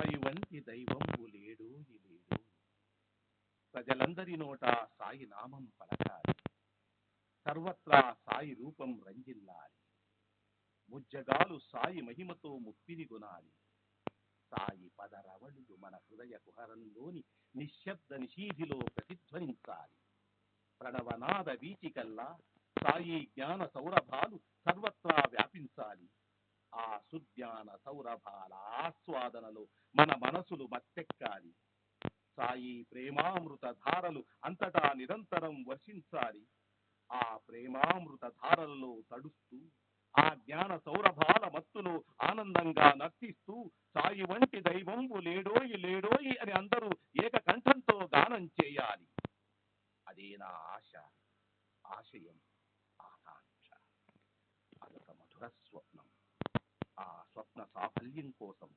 సాయి వంటి దైవంబు లేడు లేడు. ప్రజలందరి నోట సాయి నామం పలకాలి, సర్వత్రా సాయి రూపం రంజిల్లాలి. ముజ్జగాలు సాయి మహిమతో ముప్పిని గునాలి. సాయి పదరవళులు మన హృదయ కుహరంలోని నిశ్శబ్ద నిషీధిలో ప్రతిధ్వనించాలి. ప్రణవనాద వీచికల్లా సాయి జ్ఞాన సౌరభాలు సర్వత్రా వ్యాపించాలి. ఆ సుజ్ఞాన సౌరభాల ఆస్వాదనలో మన మనసులు మత్తెక్కాలి. సాయి ప్రేమామృత ధారలు అంతటా నిరంతరం వర్షించాలి. ఆ ప్రేమామృత ధారలలో తడుస్తూ, ఆ జ్ఞాన సౌరభాల మత్తులో ఆనందంగా నర్తిస్తూ సాయి వంటి దైవంబు లేడోయి లేడోయి అని అందరూ ఏకకంఠంతో గానం చేయాలి. అదే నా ఆశ, ఆశయం, ఆకాంక్ష. అదొక మధుర స్వప్నం. ఆ స్వప్న సాఫల్యం కోసం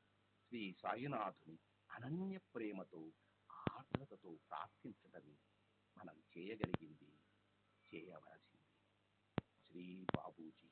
శ్రీ సాయినాథుని అనన్య ప్రేమతో, ఆర్ద్రతతో ప్రార్థించడమే మనం చేయగలిగింది, చేయవలసింది. శ్రీ బాబూజీ.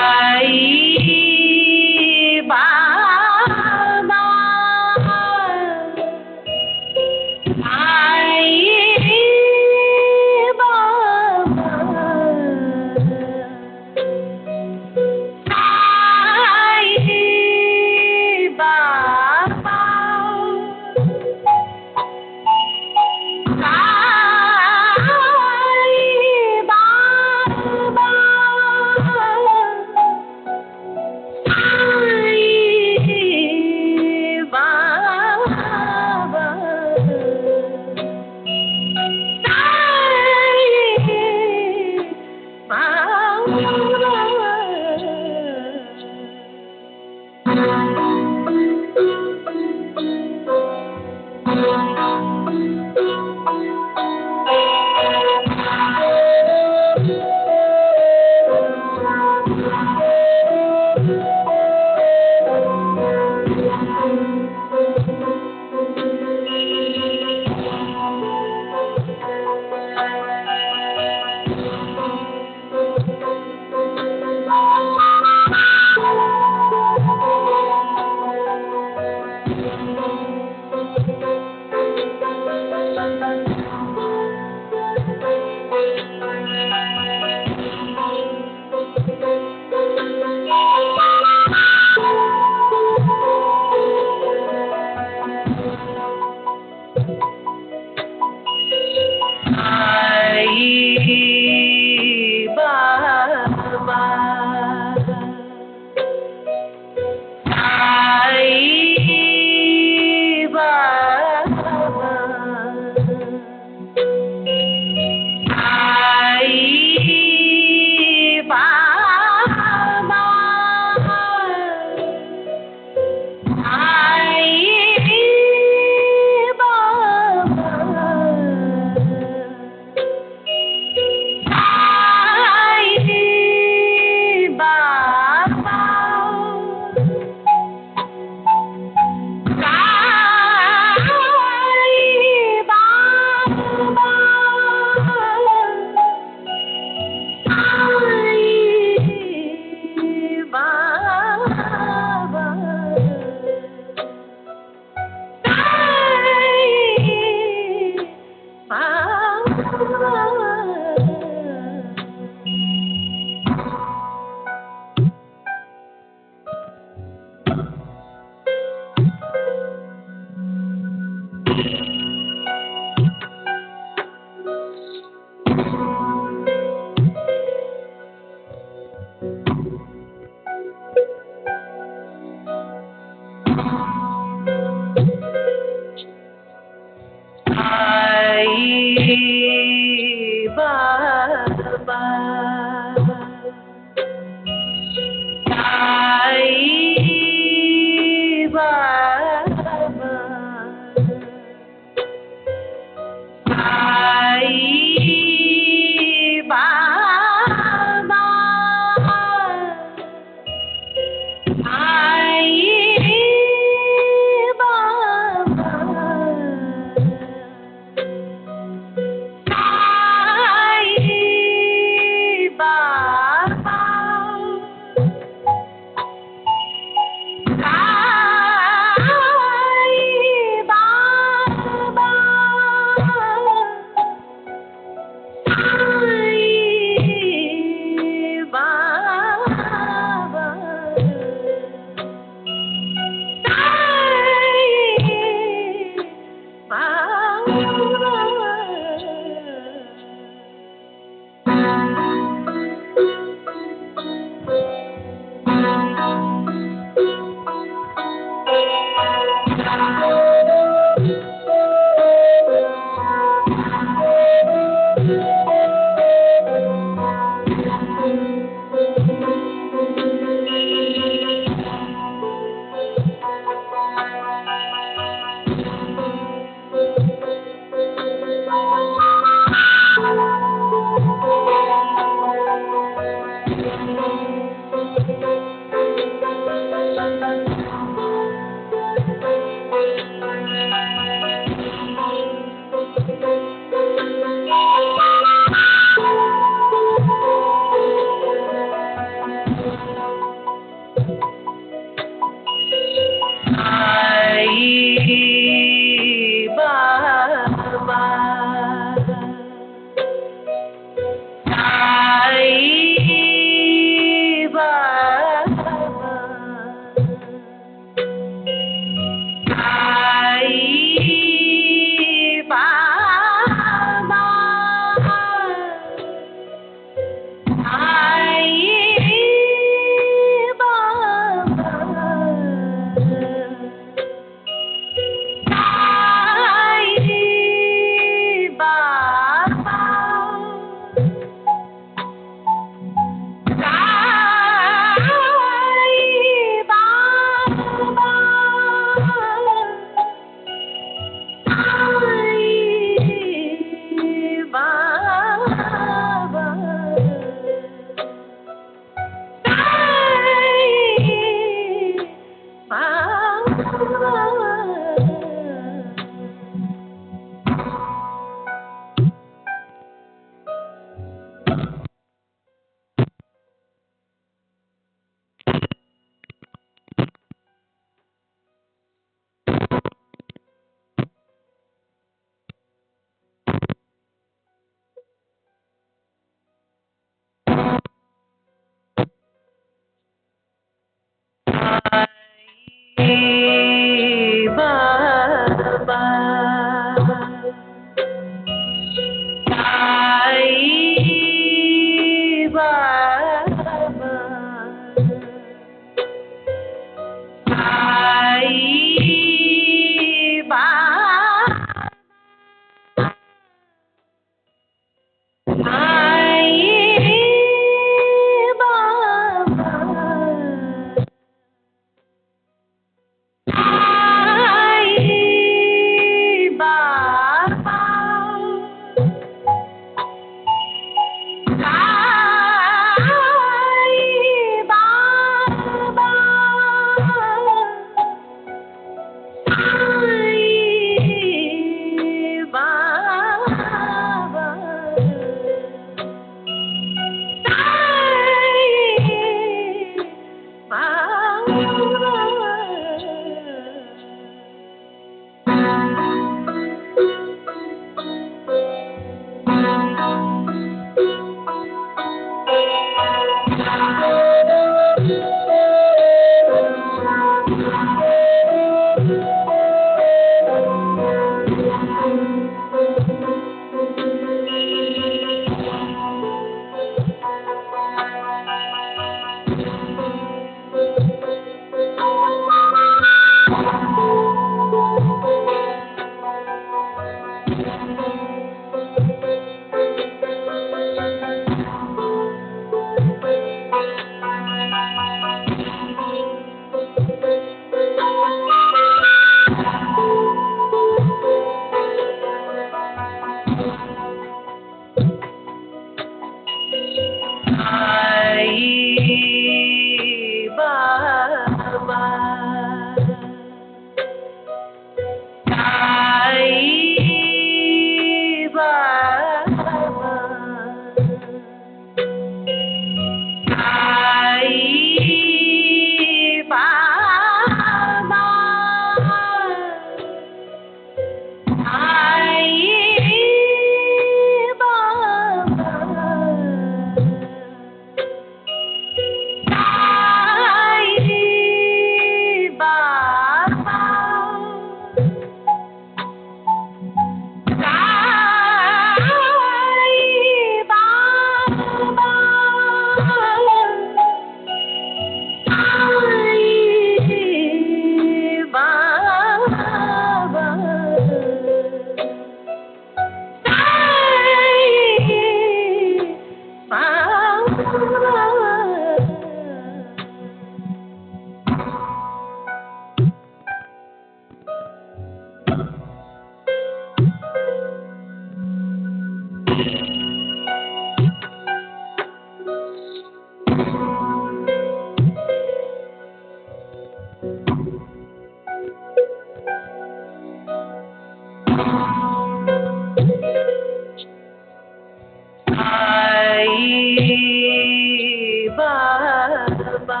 बाबा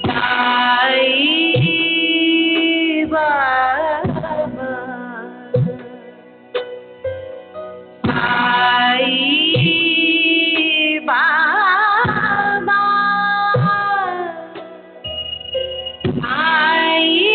साईं बाबा साईं बाबा साईं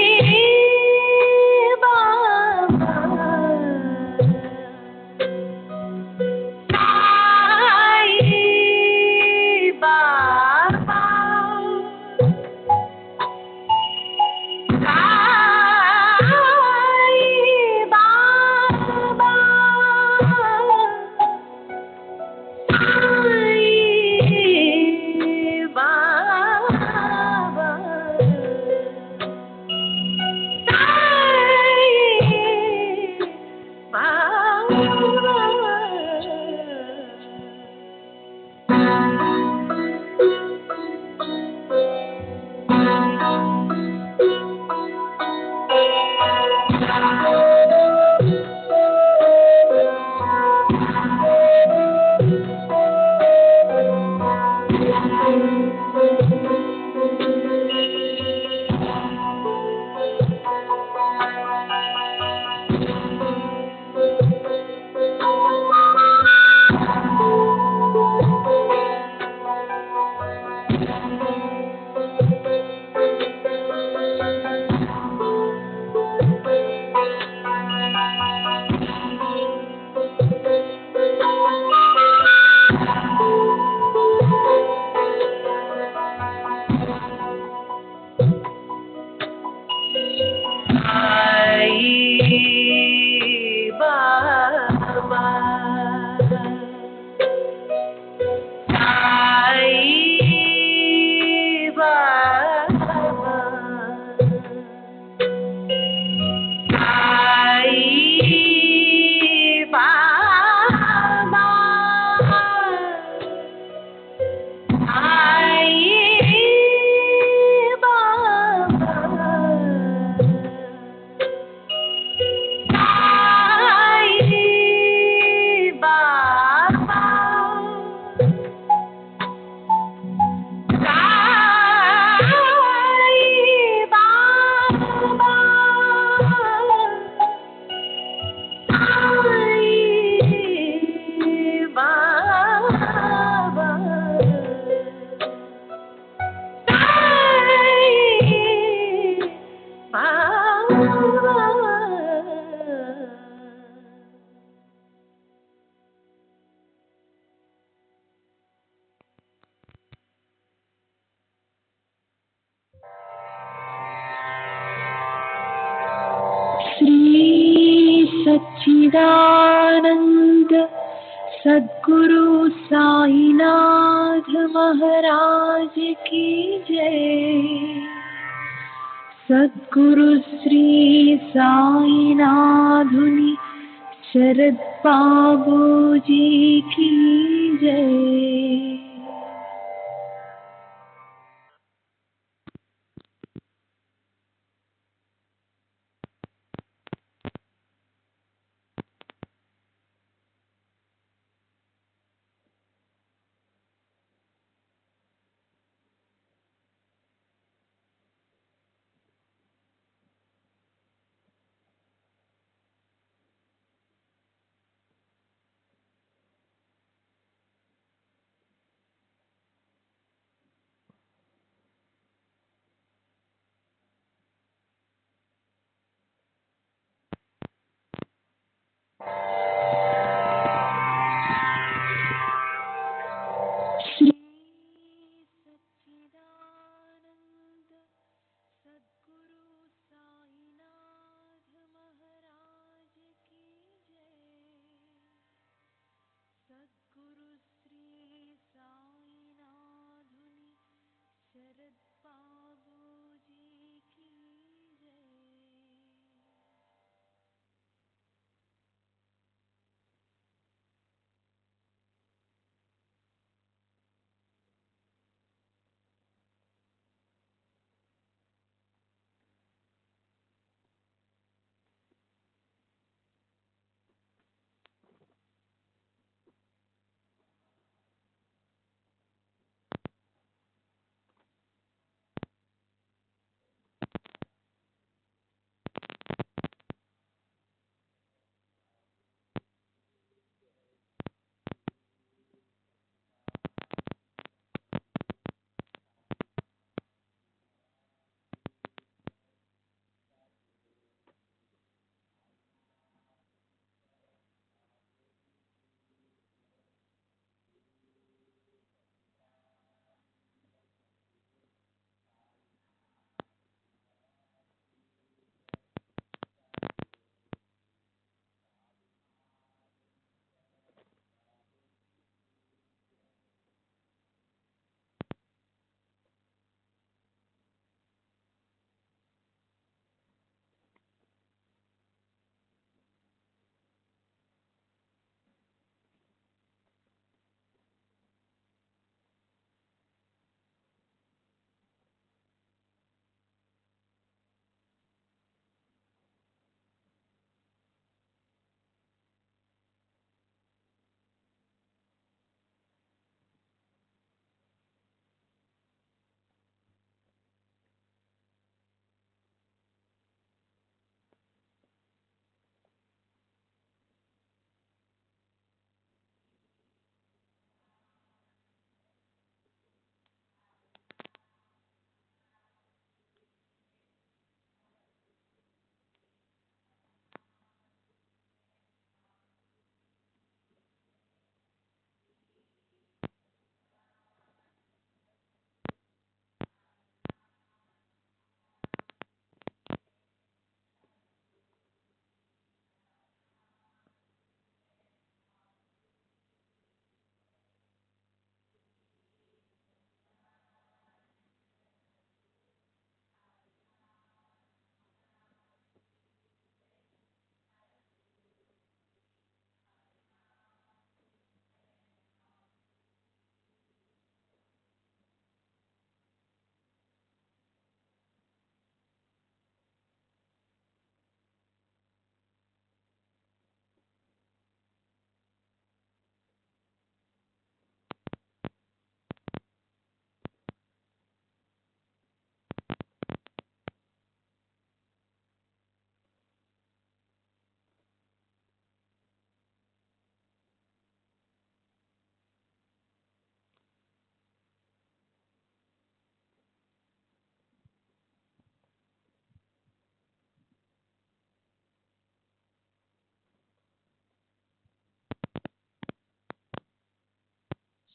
बाबा सच्चिदानंद सद्गुरु साईनाथ महाराज की जय। सद्गुरु श्री साईनाथुनि शरद बाबू जी की जय।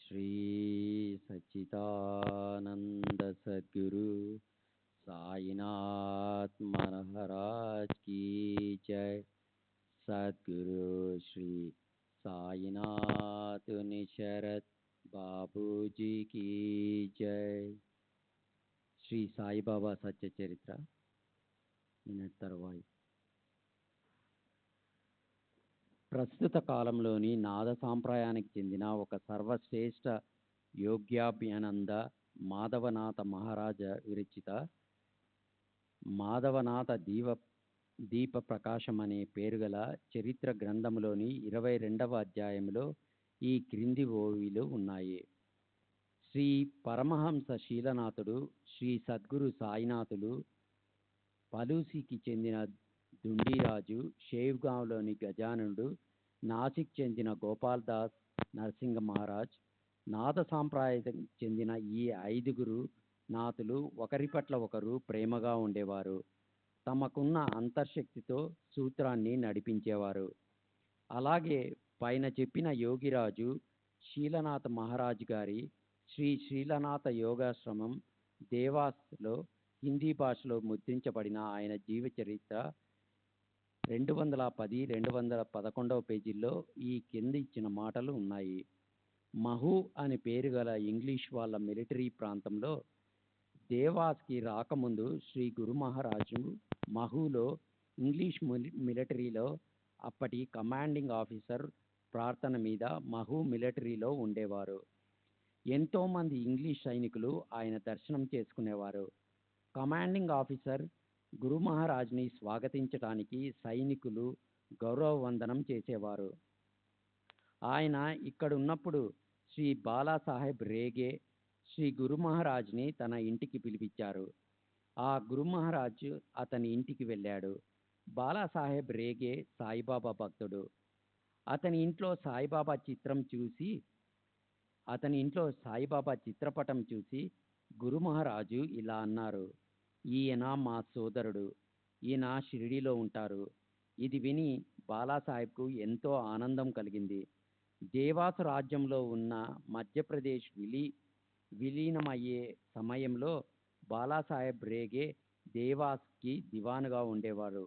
श्री सच्चिदानंद सद्गुरु साईनाथ महाराज की जय। सद्गुरु श्री साईनाथ निशरत बाबूजी की जय। శ్రీ సాయిబాబా సత్య చరిత్ర తర్వాయి. ప్రస్తుత కాలంలోని నాద సాంప్రదాయానికి చెందిన ఒక సర్వశ్రేష్ఠ యోగ్యాభ్యానంద మాధవనాథ మహారాజ విరచిత మాధవనాథ దీప ప్రకాశం అనే పేరుగల చరిత్ర గ్రంథంలోని 22వ అధ్యాయంలో ఈ క్రింది ఓవిలు ఉన్నాయి. శ్రీ పరమహంస శీలనాథుడు, శ్రీ సద్గురు సాయినాథులు, పలూసికి చెందిన దుండిరాజు, షేవ్గాంలోని గజానుడు, నాసిక్ చెందిన గోపాల్ దాస్ నరసింగ మహారాజ్, నాద సాంప్రదాయం చెందిన ఈ 5గురు నాథులు ఒకరి పట్ల ఒకరు ప్రేమగా ఉండేవారు. తమకున్న అంతర్శక్తితో సూత్రాన్ని నడిపించేవారు. అలాగే పైన చెప్పిన యోగిరాజు శీలనాథ మహారాజ్ గారి శ్రీ శీలనాథ యోగాశ్రమం దేవాస్లో హిందీ భాషలో ముద్రించబడిన ఆయన జీవ చరిత్ర 210, 211 పేజీల్లో ఈ కింద ఇచ్చిన మాటలు ఉన్నాయి. మహూ అని పేరు గల ఇంగ్లీష్ వాళ్ళ మిలిటరీ ప్రాంతంలో దేవాస్కి రాకముందు శ్రీ గురు మహారాజు మహూలో ఇంగ్లీష్ మిలిటరీలో అప్పటి కమాండింగ్ ఆఫీసర్ ప్రార్థన మీద మహూ మిలిటరీలో ఉండేవారు. ఎంతోమంది ఇంగ్లీష్ సైనికులు ఆయన దర్శనం చేసుకునేవారు. కమాండింగ్ ఆఫీసర్ గురు మహారాజ్ని స్వాగతించడానికి సైనికులు గౌరవ వందనం చేసేవారు. ఆయన ఇక్కడున్నప్పుడు శ్రీ బాలాసాహెబ్ రేగే శ్రీ గురు మహారాజ్ని తన ఇంటికి పిలిపించారు. ఆ గురు మహారాజ్ అతని ఇంటికి వెళ్ళాడు. బాలాసాహెబ్ రేగే సాయిబాబా భక్తుడు. అతని ఇంట్లో సాయిబాబా చిత్రపటం చూసి గురు మహారాజు ఇలా అన్నారు, ఈయన మా సోదరుడు, ఈయన షిరిడీలో ఉంటారు. ఇది విని బాలాసాహెబ్కు ఎంతో ఆనందం కలిగింది. దేవాసు రాజ్యంలో ఉన్న మధ్యప్రదేశ్ విలీనమయ్యే సమయంలో బాలాసాహెబ్ రేగే దేవాస్కి దివానుగా ఉండేవారు.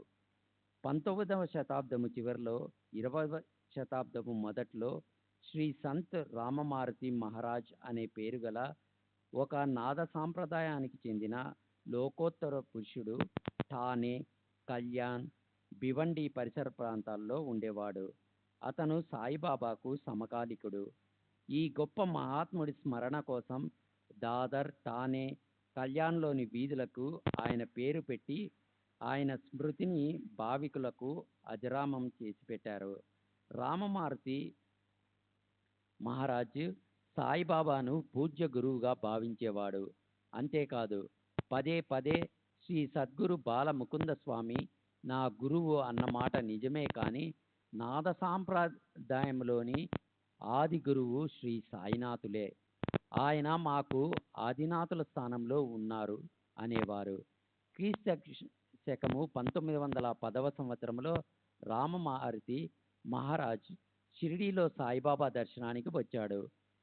19వ శతాబ్దము చివరిలో 20వ శతాబ్దము మొదట్లో శ్రీ సంత్ రామమారుతి మహారాజ్ అనే పేరు గల ఒక నాద సాంప్రదాయానికి చెందిన లోకోత్తర పురుషుడు ఠానే, కళ్యాణ్, భివండి పరిసర ప్రాంతాల్లో ఉండేవాడు. అతను సాయిబాబాకు సమకాలికుడు. ఈ గొప్ప మహాత్ముడి స్మరణ కోసం దాదర్, ఠానే, కళ్యాణ్లోని వీధులకు ఆయన పేరు పెట్టి ఆయన స్మృతిని భావికులకు అజరామం చేసి పెట్టారు. రామమారుతి మహారాజ్ సాయిబాబాను పూజ్య గురువుగా భావించేవాడు. అంతేకాదు పదే పదే శ్రీ సద్గురు బాలముకుంద స్వామి నా గురువు అన్నమాట నిజమే, కానీ నాద సాంప్రదాయంలోని ఆది గురువు శ్రీ సాయినాథులే, ఆయన మాకు ఆదినాథుల స్థానంలో ఉన్నారు అనేవారు. క్రీస్తు శకము 1910వ సంవత్సరంలో రామమారుతి మహారాజ్ షిరిడీలో సాయిబాబా దర్శనానికి వచ్చాడు.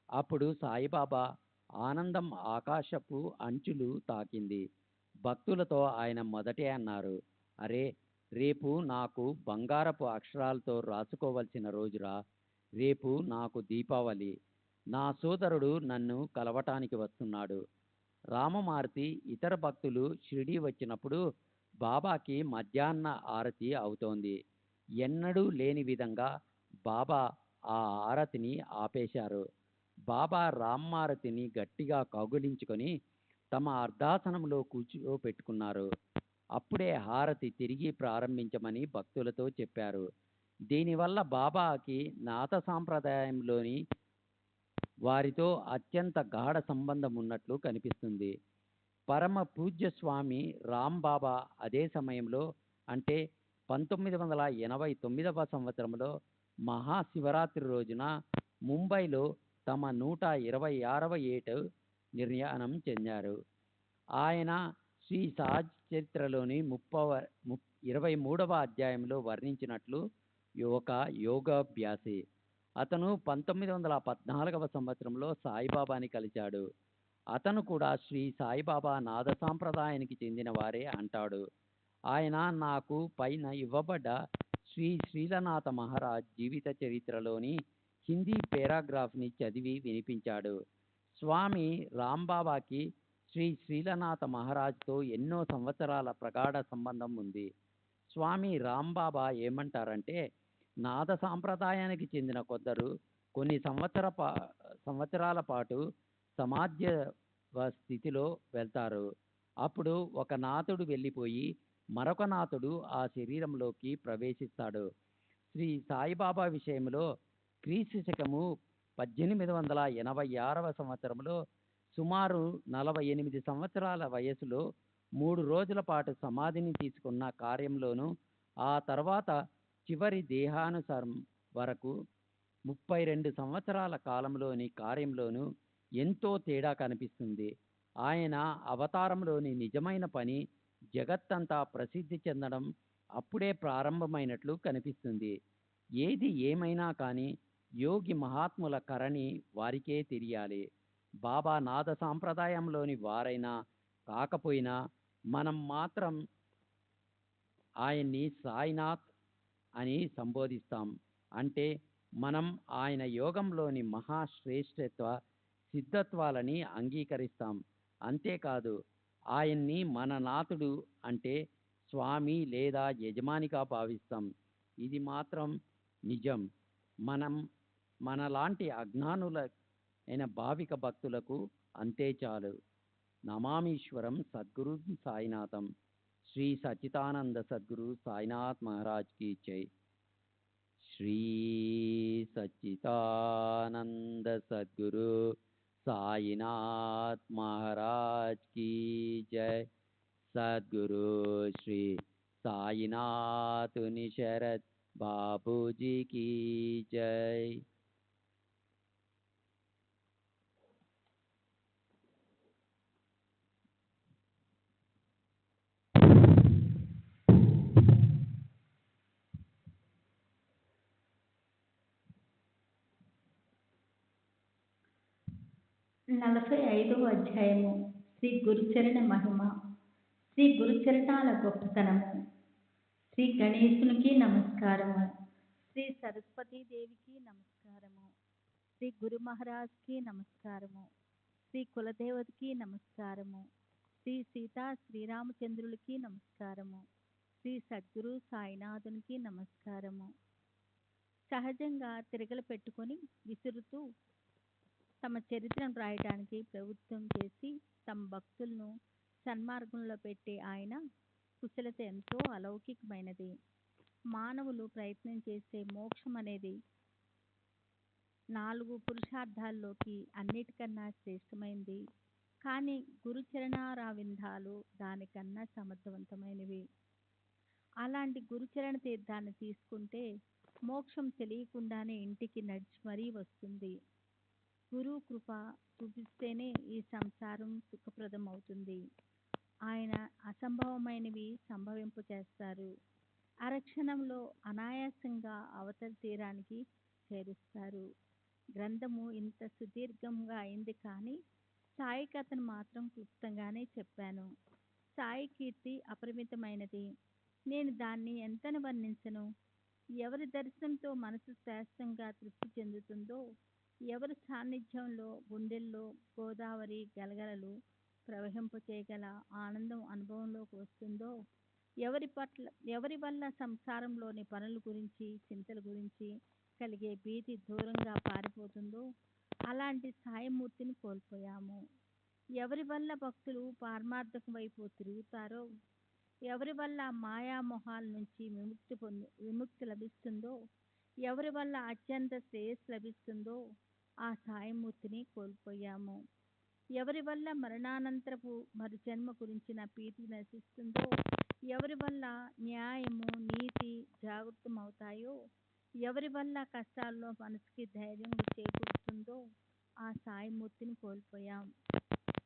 అప్పుడు సాయిబాబా ఆనందం ఆకాశపు అంచులు తాకింది. భక్తులతో ఆయన మొదటే అన్నారు, అరే రేపు నాకు బంగారపు అక్షరాలతో రాసుకోవలసిన రోజురా, రేపు నాకు దీపావళి, నా సోదరుడు నన్ను కలవటానికి వస్తున్నాడు. రామమారుతి ఇతర భక్తులు షిరిడీ వచ్చినప్పుడు బాబాకి మధ్యాహ్న ఆరతి అవుతోంది. ఎన్నడూ లేని విధంగా బాబా ఆ ఆరతిని ఆపేశారు. బాబా రామమారుతిని గట్టిగా కౌగిలించుకొని తమ అర్ధాసనంలో కూర్చోపెట్టుకున్నారు. అప్పుడే హారతి తిరిగి ప్రారంభించమని భక్తులతో చెప్పారు. దీనివల్ల బాబాకి నాథ సాంప్రదాయంలోని వారితో అత్యంత గాఢ సంబంధం ఉన్నట్లు కనిపిస్తుంది. పరమ పూజ్య స్వామి రామ్ బాబా అదే సమయంలో అంటే 1989వ సంవత్సరంలో మహాశివరాత్రి రోజున ముంబైలో తమ 126వ ఏట నిర్యాణం చెందారు. ఆయన శ్రీ సాజ్ చరిత్రలోని 23వ అధ్యాయంలో వర్ణించినట్లు ఒక యోగాభ్యాసి. అతను 1914వ సంవత్సరంలో సాయిబాబాని కలిశాడు. అతను కూడా శ్రీ సాయిబాబా నాద సాంప్రదాయానికి చెందిన వారే అంటాడు. ఆయన నాకు పైన ఇవ్వబడ్డ శ్రీ శ్రీలనాథ మహారాజ్ జీవిత చరిత్రలోని హిందీ పేరాగ్రాఫ్ని చదివి వినిపించాడు. స్వామి రాంబాబాకి శ్రీ శ్రీలనాథ మహారాజ్తో ఎన్నో సంవత్సరాల ప్రగాఢ సంబంధం ఉంది. స్వామి రాంబాబా ఏమంటారంటే, నాద సాంప్రదాయానికి చెందిన కొందరు కొన్ని సంవత్సరాల పాటు సమాధ్య స్థితిలో వెళ్తారు. అప్పుడు ఒక నాథుడు వెళ్ళిపోయి మరొక నాథుడు ఆ శరీరంలోకి ప్రవేశిస్తాడు. శ్రీ సాయిబాబా విషయంలో క్రీస్తు శకము 1886వ సంవత్సరంలో సుమారు 48 సంవత్సరాల వయసులో 3 రోజుల పాటు సమాధిని తీసుకున్న కార్యంలోనూ, ఆ తర్వాత చివరి దేహానుసారం వరకు 32 సంవత్సరాల కాలంలోని కార్యంలోనూ ఎంతో తేడా కనిపిస్తుంది. ఆయన అవతారంలోని నిజమైన పని జగత్తంతా ప్రసిద్ధి చెందడం అప్పుడే ప్రారంభమైనట్లు కనిపిస్తుంది. ఏది ఏమైనా కానీ యోగి మహాత్ముల కరణి వారికే తెలియాలి. బాబా నాద సాంప్రదాయంలోని వారైనా కాకపోయినా మనం మాత్రం ఆయన్ని సాయినాథ్ అని సంబోధిస్తాం. అంటే మనం ఆయన యోగంలోని మహాశ్రేష్ఠత్వ సిద్ధత్వాలని అంగీకరిస్తాం. అంతేకాదు, ఆయన్ని మన నాథుడు అంటే స్వామి లేదా యజమానిగా భావిస్తాం. ఇది మాత్రం నిజం. మనం మనలాంటి అజ్ఞానులైన భావిక భక్తులకు అంతే చాలు. నమామీశ్వరం సద్గురు సాయినాథం. శ్రీ సచ్చిదానంద సద్గురు సాయినాథ్ మహారాజ్ की जय. श्री सच्चिदानंद सद्गुरु साईनाथ महाराज की जय. सद्गुरु श्री साईनाथ निशरद बाबूजी की जय. నలభై 45వ అధ్యాయము. శ్రీ గురుచరణ మహిమ. శ్రీ గురుచరణాల గొప్పతనము. శ్రీ గణేశునికి నమస్కారము. శ్రీ సరస్వతీదేవికి నమస్కారము. శ్రీ గురు మహారాజ్కి నమస్కారము. శ్రీ కులదేవతకి నమస్కారము. శ్రీ సీతా శ్రీరామచంద్రులకి నమస్కారము. శ్రీ సద్గురు సాయినాథునికి నమస్కారము. సహజంగా తిరగలు పెట్టుకొని విసురుతూ తమ చరిత్రను రాయడానికి ప్రభుత్వం చేసి తమ భక్తులను సన్మార్గంలో పెట్టే ఆయన కుశలత ఎంతో అలౌకికమైనది. మానవులు ప్రయత్నం చేసే మోక్షం అనేది 4 పురుషార్థాల్లోకి అన్నిటికన్నా శ్రేష్టమైనది. కానీ గురుచరణారవిందాలు దానికన్నా సమర్థవంతమైనవి. అలాంటి గురుచరణ తీర్థాన్ని తీసుకుంటే మోక్షం తెలియకుండానే ఇంటికి నడిచి మరీ వస్తుంది. గురువు కృప చూపిస్తేనే ఈ సంసారం సుఖప్రదం అవుతుంది. ఆయన అసంభవమైనవి సంభవింప చేస్తారు. అరక్షణంలో అనాయాసంగా అవతల తీరానికి చేరుస్తారు. గ్రంథము ఇంత సుదీర్ఘంగా అయింది, కానీ సాయి కథను మాత్రం క్లుప్తంగానే చెప్పాను. సాయి కీర్తి అపరిమితమైనది. నేను దాన్ని ఎంతని వర్ణించను. ఎవరి దర్శనంతో మనసు శ్రేష్టంగా తృప్తి చెందుతుందో, ఎవరి సాన్నిధ్యంలో గుండెల్లో గోదావరి గలగలలు ప్రవహింపచేయగల ఆనందం అనుభవంలోకి వస్తుందో, ఎవరి వల్ల సంసారంలోని పనుల గురించి చింతల గురించి కలిగే భీతి దూరంగా పారిపోతుందో అలాంటి సాయమూర్తిని కోల్పోయాము. ఎవరి వల్ల భక్తులు పారమార్థకం వైపు తిరుగుతారో, ఎవరి వల్ల మాయామోహాల నుంచి విముక్తి లభిస్తుందో, ఎవరి వల్ల అత్యంత శ్రేయస్సు లభిస్తుందో ఆ సాయమూర్తిని కోల్పోయాము. ఎవరి వల్ల మరణానంతరపు మరుజన్మ గురించిన భీతి నశిస్తుందో, ఎవరి వల్ల న్యాయము నీతి జాగృతమవుతాయో, ఎవరి వల్ల కష్టాల్లో మనసుకి ధైర్యం చేకూరుతుందో ఆ సాయిమూర్తిని కోల్పోయాం.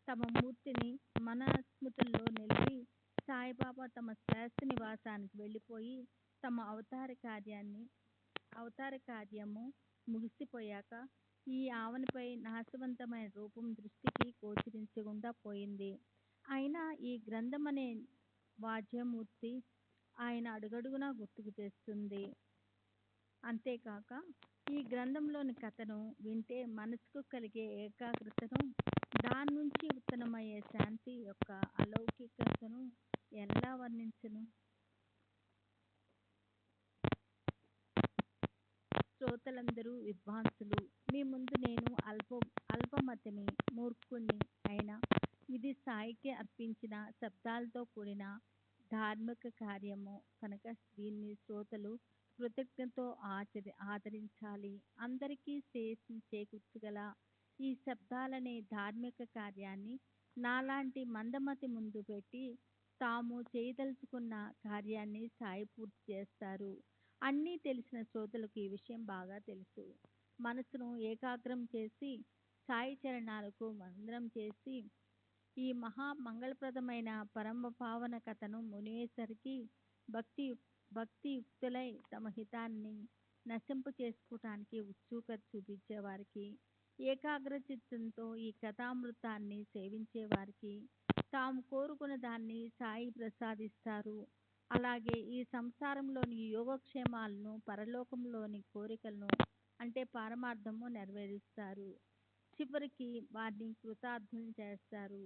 తమ మూర్తిని మన స్మృతుల్లో నిలిపి సాయిబాబా తమ శ్రేష్ఠ నివాసానికి వెళ్ళిపోయి తమ అవతార కార్యము ముగిసిపోయాక ఈ ఆవనిపై నాశవంతమైన రూపం దృష్టికి గోచరించకుండా పోయింది. అయినా ఈ గ్రంథం అనే వాజ్యమూర్తి ఆయన అడుగడుగునా గుర్తుకు తెస్తుంది. అంతేకాక ఈ గ్రంథంలోని కథను వింటే మనసుకు కలిగే ఏకాగ్రతను, దాని నుంచి ఉత్పన్నమయ్యే శాంతి యొక్క అలౌకికతను ఎలా వర్ణించను? శ్రోతలందరూ విద్వాంసులు. మీ ముందు నేను అల్పమతిని, మూర్ఖుణ్ణి. అయినా ఇది సాయికి అర్పించిన శబ్దాలతో కూడిన ధార్మిక కార్యము కనుక దీన్ని శ్రోతలు కృతజ్ఞతతో ఆదరించాలి. అందరికీ శ్రేయస్సును చేకూర్చగల ఈ శబ్దాలనే ధార్మిక కార్యాన్ని నాలాంటి మందమతి ముందు పెట్టి తాము చేయదలుచుకున్న కార్యాన్ని సాయి పూర్తి చేస్తారు. అన్నీ తెలిసిన శ్రోతలకు ఈ విషయం బాగా తెలుసు. మనసును ఏకాగ్రం చేసి సాయి చరణాలకు వందనం చేసి ఈ మహా మంగళప్రదమైన పరమ పావన కథను మునేసరికి భక్తియుక్తులై తమ హితాన్ని నశింప చేసుకోవటానికి ఉత్సుకత చూపించేవారికి, ఏకాగ్ర చిత్తంతో ఈ కథామృతాన్ని సేవించేవారికి తాము కోరుకున్న దాన్ని సాయి ప్రసాదిస్తారు. అలాగే ఈ సంసారంలోని యోగక్షేమాలను, పరలోకంలోని కోరికలను అంటే పారమార్థము నెరవేరుస్తారు. చివరికి వారిని కృతార్థులను చేస్తారు.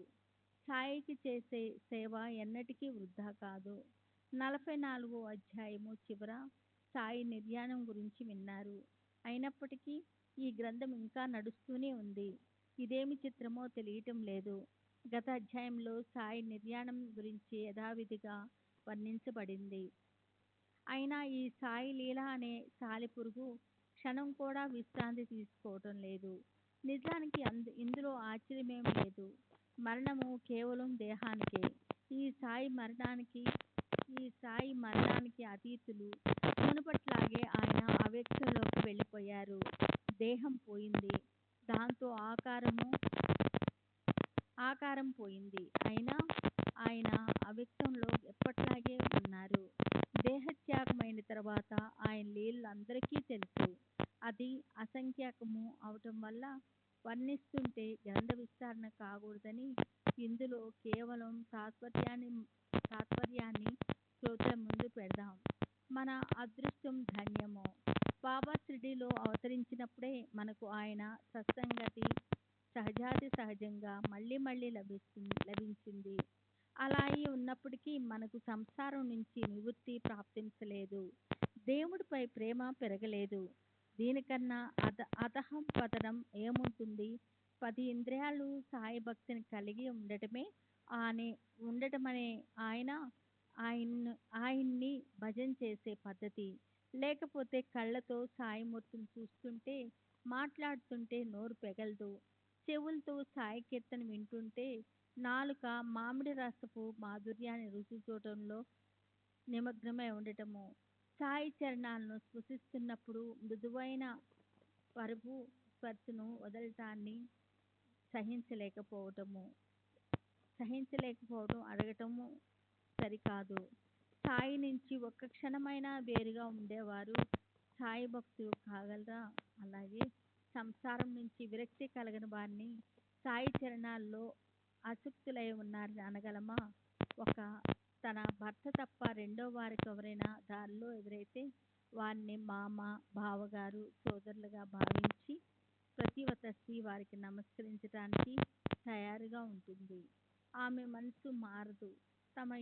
సాయికి చేసే సేవ ఎన్నటికీ వృధా కాదు. 44వ అధ్యాయము చివర సాయి నిర్యాణం గురించి విన్నారు. అయినప్పటికీ ఈ గ్రంథం ఇంకా నడుస్తూనే ఉంది. ఇదేమి చిత్రమో తెలియటం లేదు. గత అధ్యాయంలో సాయి నిర్యాణం గురించి యథావిధిగా వర్ణించబడింది. అయినా ఈ సాయి లీల అనే సాలెపురుగు క్షణం కూడా విశ్రాంతి తీసుకోవటం లేదు. నిజానికి ఇందులో ఆశ్చర్యమేం లేదు. మరణము కేవలం దేహానికే. ఈ సాయి మరణానికి అతీతులు. మునుపట్లాగే ఆయన అవ్యక్తంలోకి వెళ్ళిపోయారు. దేహం పోయింది. దాంతో ఆకారం పోయింది. అయినా ఆయన అవ్యక్తంలో ఎప్పట్లాగే ఉన్నారు. దేహత్యాగమైన తర్వాత ఆయన లీలలు అందరికీ తెలుసు. అది అసంఖ్యాకము అవటం వల్ల వర్ణిస్తుంటే గ్రంథ విస్తరణ కాకూడదని ఇందులో కేవలం తాత్పర్యాన్ని శ్రోతల ముందు పెడదాం. మన అదృష్టం ధన్యము. బాబా షిరిడీలో అవతరించినప్పుడే మనకు ఆయన సత్సంగతి సహజాతి సహజంగా మళ్ళీ మళ్ళీ లభించింది. అలా అయి ఉన్నప్పటికీ మనకు సంసారం నుంచి నివృత్తి ప్రాప్తించలేదు. దేవుడిపై ప్రేమ పెరగలేదు. దీనికన్నా అధః పతనం ఏముంటుంది? 10 ఇంద్రియాలు సాయి భక్తిని కలిగి ఉండటమనే ఆయన్ని భజన చేసే పద్ధతి. లేకపోతే కళ్ళతో సాయిమూర్తిని చూస్తుంటే, మాట్లాడుతుంటే నోరు పెగలదు. చెవులతో సాయి కీర్తన వింటుంటే నాలుక మామిడి రసపు మాధుర్యాన్ని రుచి చూడటంలో నిమగ్నమై ఉండటము. సాయి చరణాలను స్పృశిస్తున్నప్పుడు మృదువైన పరుపు స్పర్శను వదలటాన్ని సహించలేకపోవటం అడగటము సరికాదు. సాయి నుంచి ఒక్క క్షణమైనా వేరుగా ఉండేవారు సాయి భక్తులు కాగలరా? అలాగే సంసారం నుంచి విరక్తి కలగని వారిని సాయి చరణాల్లో ఆసక్తులై ఉన్నారని అనగలమా? తన భర్త తప్ప రెండో వారికి ఎవరైనా దారిలో ఎదురైతే వారిని మామ, బావగారు, సోదరులుగా భావించి ప్రతివత స్త్రీ వారికి నమస్కరించటానికి తయారుగా ఉంటుంది. ఆమె మనసు మారదు. తన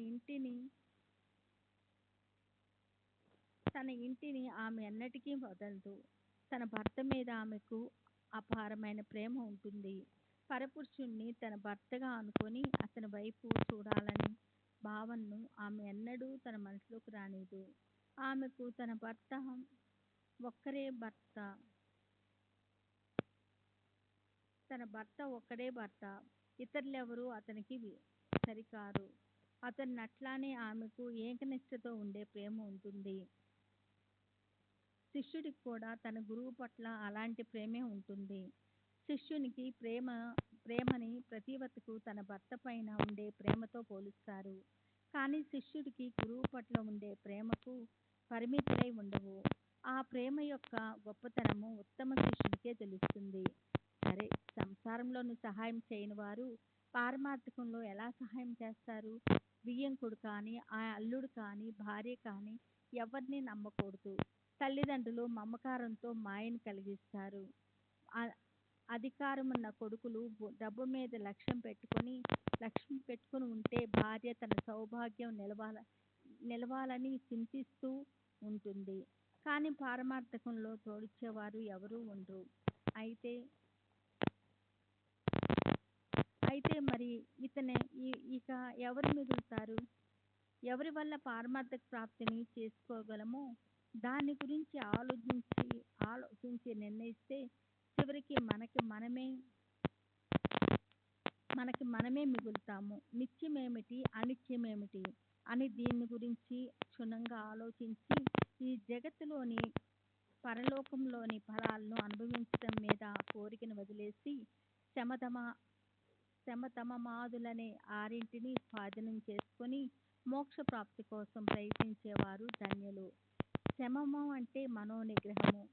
ఇంటిని ఆమె ఎన్నటికీ వదలదు. తన భర్త మీద ఆమెకు అపారమైన ప్రేమ ఉంటుంది. పరపురుషుణ్ణి తన భర్తగా అనుకొని అతని వైపు చూడాలని భావనను ఆమె ఎన్నడూ తన మనసులోకి రానీయదు. ఆమెకు తన భర్త ఒక్కడే భర్త. ఇతరులెవరూ అతనికి సరికారు. అతన్నట్లానే ఆమెకు ఏకనిష్టతో ఉండే ప్రేమ ఉంటుంది. శిష్యుడికి కూడా తన గురువు పట్ల అలాంటి ప్రేమే ఉంటుంది. శిష్యునికి ప్రేమని ప్రతివతకు తన భర్త పైన ఉండే ప్రేమతో పోలుస్తారు. కానీ శిష్యుడికి గురువు పట్ల ఉండే ప్రేమకు పరిమితులై ఉండవు. ఆ ప్రేమ యొక్క గొప్పతనము ఉత్తమ శిష్యుడికే తెలుస్తుంది. సరే, సంసారంలోని సహాయం చేయని వారు పారమార్థికంలో ఎలా సహాయం చేస్తారు? బియ్యంకుడు కానీ, ఆ అల్లుడు కానీ, భార్య కానీ ఎవరిని నమ్మకూడదు. తల్లిదండ్రులు మమకారంతో మాయను కలిగిస్తారు. అ- అధికారమున్న కొడుకులు డబ్బు మీద లక్ష్యం పెట్టుకుని ఉంటే భార్య తన సౌభాగ్యం నిలవాలని చింతిస్తూ ఉంటుంది. కానీ పారమార్థకంలో తోడిచ్చేవారు ఎవరూ ఉండరు. అయితే అయితే మరి ఇక ఎవరు మిగులుతారు? ఎవరి వల్ల పారమార్థక ప్రాప్తిని చేసుకోగలమో దాని గురించి ఆలోచించి నిర్ణయిస్తే చివరికి మనకి మనమే మిగులుతాము. నిత్యమేమిటి, అనిత్యమేమిటి అని దీని గురించి క్షుణ్ణంగా ఆలోచించి ఈ జగత్తులోని పరలోకంలోని ఫలాలను అనుభవించటం మీద కోరికను వదిలేసి శమతమమాదులనే ఆరింటిని స్వాధీనం చేసుకొని మోక్ష ప్రాప్తి కోసం ప్రయత్నించేవారు ధన్యులు. శమము అంటే మనోనిగ్రహము,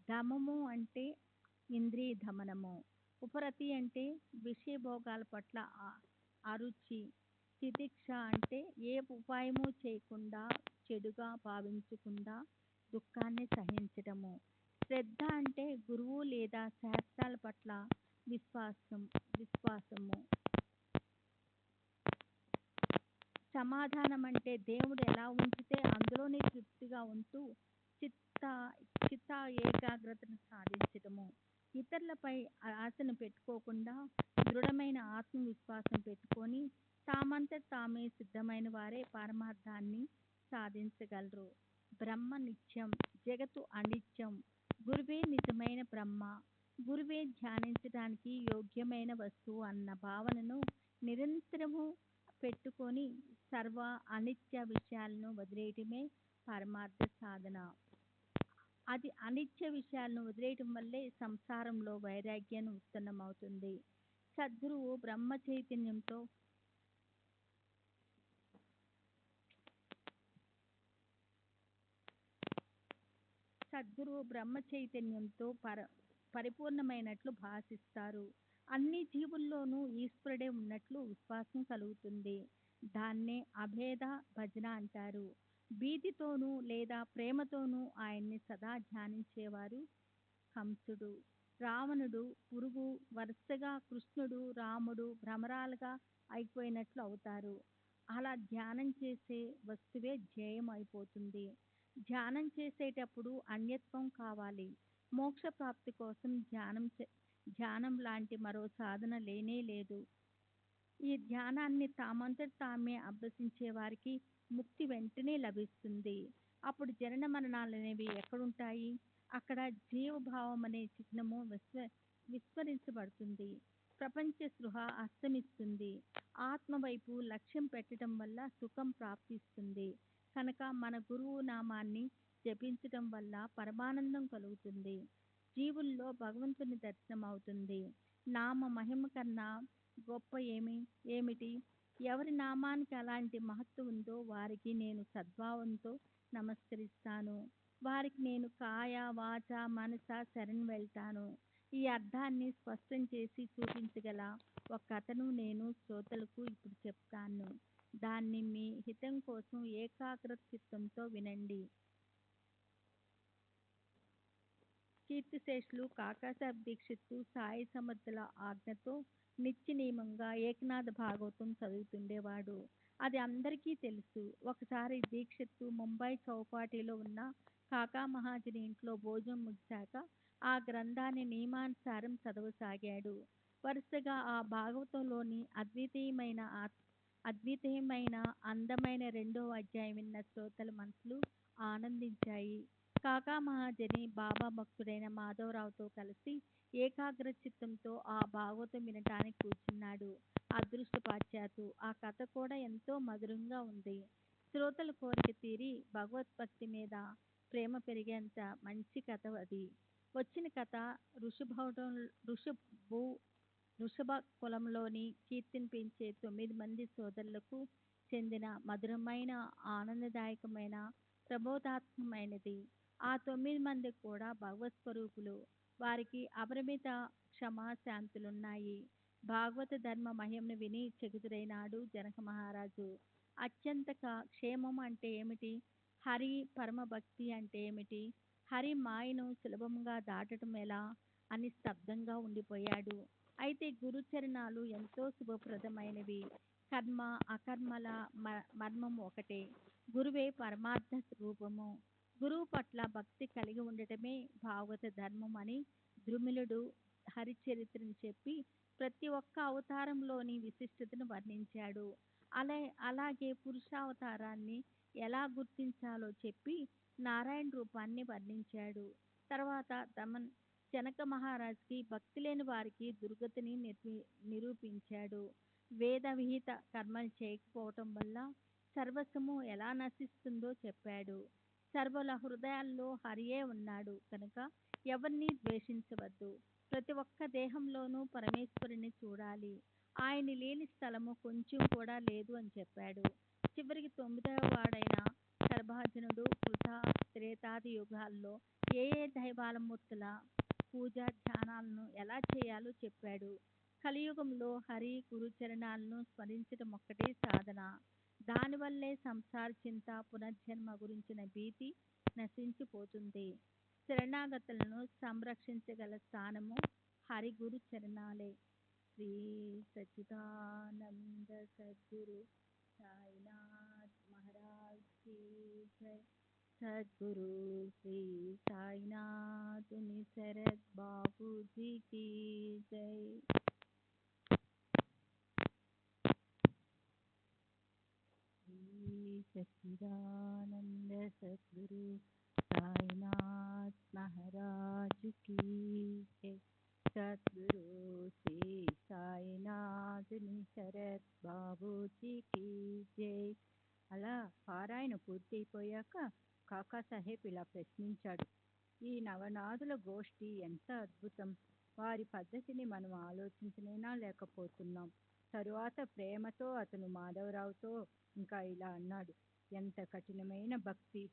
దమము అంటే ఇంద్రియ దమనము, ఉపరతి అంటే విషయభోగాల పట్ల అరుచి, తితిక్ష అంటే ఏ ఉపాయము చేయకుండా చెడుగా భావించకుండా దుఃఖాన్ని సహించటము, శ్రద్ధ అంటే గురువు లేదా శాస్త్రాల పట్ల విశ్వాసము, సమాధానం అంటే దేవుడు ఎలా ఉంచితే అందులోనే తృప్తిగా ఉంటూ చిత్త ఏకాగ్రతను సాధించటము, ఇతరులపై ఆశను పెట్టుకోకుండా దృఢమైన ఆత్మవిశ్వాసం పెట్టుకొని తామంతట తామే సిద్ధమైన వారే పరమార్థాన్ని సాధించగలరు. బ్రహ్మ నిత్యం, జగత్తు అనిత్యం, గురువే నిజమైన బ్రహ్మ, గురువే ధ్యానించడానికి యోగ్యమైన వస్తువు అన్న భావనను నిరంతరము పెట్టుకొని సర్వ అనిత్య విషయాలను వదిలేయటమే పరమార్థ సాధన. అది అనిత్య విషయాలను వదిలేయటం వల్లే సంసారంలో వైరాగ్యం ఉత్పన్నమవుతుంది. సద్గురువు బ్రహ్మ చైతన్యంతో పరిపూర్ణమైనట్లు భాషిస్తారు. అన్ని జీవుల్లోనూ ఈశ్వరుడే ఉన్నట్లు విశ్వాసం కలుగుతుంది. దాన్నే అభేద భజన అంటారు. భీతితోనూ లేదా ప్రేమతోనూ ఆయన్ని సదా ధ్యానించేవారు కంసుడు, రావణుడు, పురుగు వరుసగా కృష్ణుడు, రాముడు భ్రమరాలుగా అయిపోయినట్లు అవుతారు. అలా ధ్యానం చేసే వస్తువే ధ్యేయం అయిపోతుంది. ధ్యానం చేసేటప్పుడు అన్యత్వం కావాలి. మోక్ష ప్రాప్తి కోసం ధ్యానం లాంటి మరో సాధన లేనే లేదు. ఈ ధ్యానాన్ని తామంతట తామే అభ్యసించే వారికి ముక్తి వెంటనే లభిస్తుంది. అప్పుడు జనన మరణాలనేవి ఎక్కడుంటాయి? అక్కడ జీవభావం అనే చిహ్నము విస్మరించబడుతుంది. ప్రపంచ స్పృహ అస్తమిస్తుంది. ఆత్మ వైపు లక్ష్యం పెట్టడం వల్ల సుఖం ప్రాప్తిస్తుంది. కనుక మన గురువు నామాన్ని జపించటం వల్ల పరమానందం కలుగుతుంది. జీవుల్లో భగవంతుని దర్శనం అవుతుంది. నామ మహిమ కన్నా గొప్ప ఏమిటి? ఎవరి నామానికి అలాంటి మహత్తు ఉందో వారికి నేను సద్భావంతో నమస్కరిస్తాను. వారికి నేను కాయ వాచ మనస శరణు వెళ్తాను. ఈ అర్థాన్ని స్పష్టం చేసి చూపించగల ఒక కథను నేను శ్రోతలకు ఇప్పుడు చెప్తాను. దాన్ని మీ హితం కోసం ఏకాగ్ర చిత్తంతో వినండి. కీర్తిశేషులు కాకాసాహెబ్ దీక్షిత్ సాయి సమర్థుల ఆజ్ఞతో నిత్య నియమంగా ఏకనాథ భాగవతం చదువుతుండేవాడు. అది అందరికీ తెలుసు. ఒకసారి దీక్షిత్ ముంబై చౌపాటీలో ఉన్న కాకా మహాజని ఇంట్లో భోజనం ముగిశాక ఆ గ్రంథాన్ని నియమానుసారం చదవసాగాడు. వరుసగా ఆ భాగవతంలోని అద్వితీయమైన అందమైన 2వ అధ్యాయం విన్న శ్రోతల మనసులు ఆనందించాయి. కాకా మహాజని బాబా భక్తుడైన మాధవరావుతో కలిసి ఏకాగ్ర చిత్తంతో ఆ భాగవతం వినటానికి కూర్చున్నాడు. అదృష్టవశాత్తు ఆ కథ కూడా ఎంతో మధురంగా ఉంది. శ్రోతల కోరిక తీరి భగవద్భక్తి మీద ప్రేమ పెరిగేంత మంచి కథ అది. వచ్చిన కథ వృషభ కులంలోని కీర్తిని పెంచే 9 మంది సోదరులకు చెందిన మధురమైన, ఆనందదాయకమైన, ప్రబోధాత్మకమైనది. ఆ ఆ 9 మంది కూడా భగవత్ స్వరూపులు. వారికి అపరిమిత క్షమాశాంతులున్నాయి. భాగవత ధర్మ మహిమను విని చకితుడైనాడు జనక మహారాజు. అత్యంతక క్షేమం అంటే ఏమిటి? హరి పరమభక్తి అంటే ఏమిటి? హరి మాయను సులభంగా దాటడం ఎలా అని స్తబ్దంగా ఉండిపోయాడు. అయితే గురుచరణాలు ఎంతో శుభప్రదమైనవి. కర్మ అకర్మల మర్మం ఒకటే. గురువే పరమార్థ రూపము. గురువు పట్ల భక్తి కలిగి ఉండటమే భాగవత ధర్మం అని ద్రుమిలుడు హరిచరిత్రను చెప్పి ప్రతి ఒక్క అవతారంలోని విశిష్టతను వర్ణించాడు. అలాగే పురుషావతారాన్ని ఎలా గుర్తించాలో చెప్పి నారాయణ రూపాన్ని వర్ణించాడు. తర్వాత జనక మహారాజ్కి భక్తి లేని వారికి దుర్గతిని నిరూపించాడు. వేద విహిత కర్మలు చేయకపోవటం వల్ల సర్వస్వము ఎలా నశిస్తుందో చెప్పాడు. సర్వుల హృదయాల్లో హరియే ఉన్నాడు కనుక ఎవరిని ద్వేషించవద్దు. ప్రతి ఒక్క దేహంలోనూ పరమేశ్వరుని చూడాలి. ఆయన లేని స్థలము కొంచెం కూడా లేదు అని చెప్పాడు. చివరికి 9వ వాడైన శరభాజనుడు త్రేతాది యుగాల్లో ఏ దైవాలమూర్తుల పూజా ధ్యానాలను ఎలా చేయాలో చెప్పాడు. కలియుగంలో హరి గురుచరణాలను స్మరించడం ఒక్కటే సాధన. దానివల్లే సంసార చింత పునర్జన్మ గురించిన భీతి నశించిపోతుంది. శరణాగతులను సంరక్షించగల స్థానము హరి గురు చరణాలే. శ్రీ సచ్చిదానంద సద్గురు సాయినాథ్ మహారాజ్ కీ జై. సద్గురు శ్రీ సాయినాథుని శరత్ బాబూజీ కీ జై. శ్రీ సచ్చిదానంద సద్గురు సాయినాథ్ మహారాజ్ కీ జై. సద్గురు శ్రీ సాయినాథుని శరత్ బాబూజీ కీ జై. అలా పారాయణ పూర్తయిపోయాక కాకాసాహెబ్ ఇలా ప్రశ్నించాడు. ఈ నవనాథుల గోష్ఠి ఎంత అద్భుతం! వారి పద్ధతిని మనం ఆలోచించనైనా లేకపోతున్నాం. తరువాత ప్రేమతో అతను మాధవరావుతో ఇంకా ఇలా అన్నాడు. ఎంత కఠినమైన భక్తి!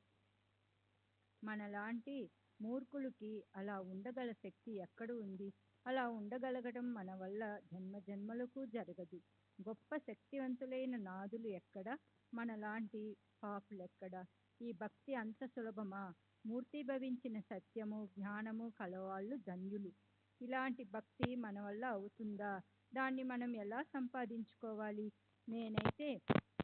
మనలాంటి మూర్ఖులకి అలా ఉండగల శక్తి ఎక్కడ ఉంది? అలా ఉండగలగడం మన వల్ల జన్మ జన్మలకు జరగదు. గొప్ప శక్తివంతులైన నాదులు ఎక్కడ? మనలాంటి పాపులెక్కడ? ఈ భక్తి అంత సులభమా? మూర్తిభవించిన సత్యము జ్ఞానము కలవాళ్ళు ధన్యులు. ఇలాంటి భక్తి మన వల్ల అవుతుందా? దాన్ని మనం ఎలా సంపాదించుకోవాలి? నేనైతే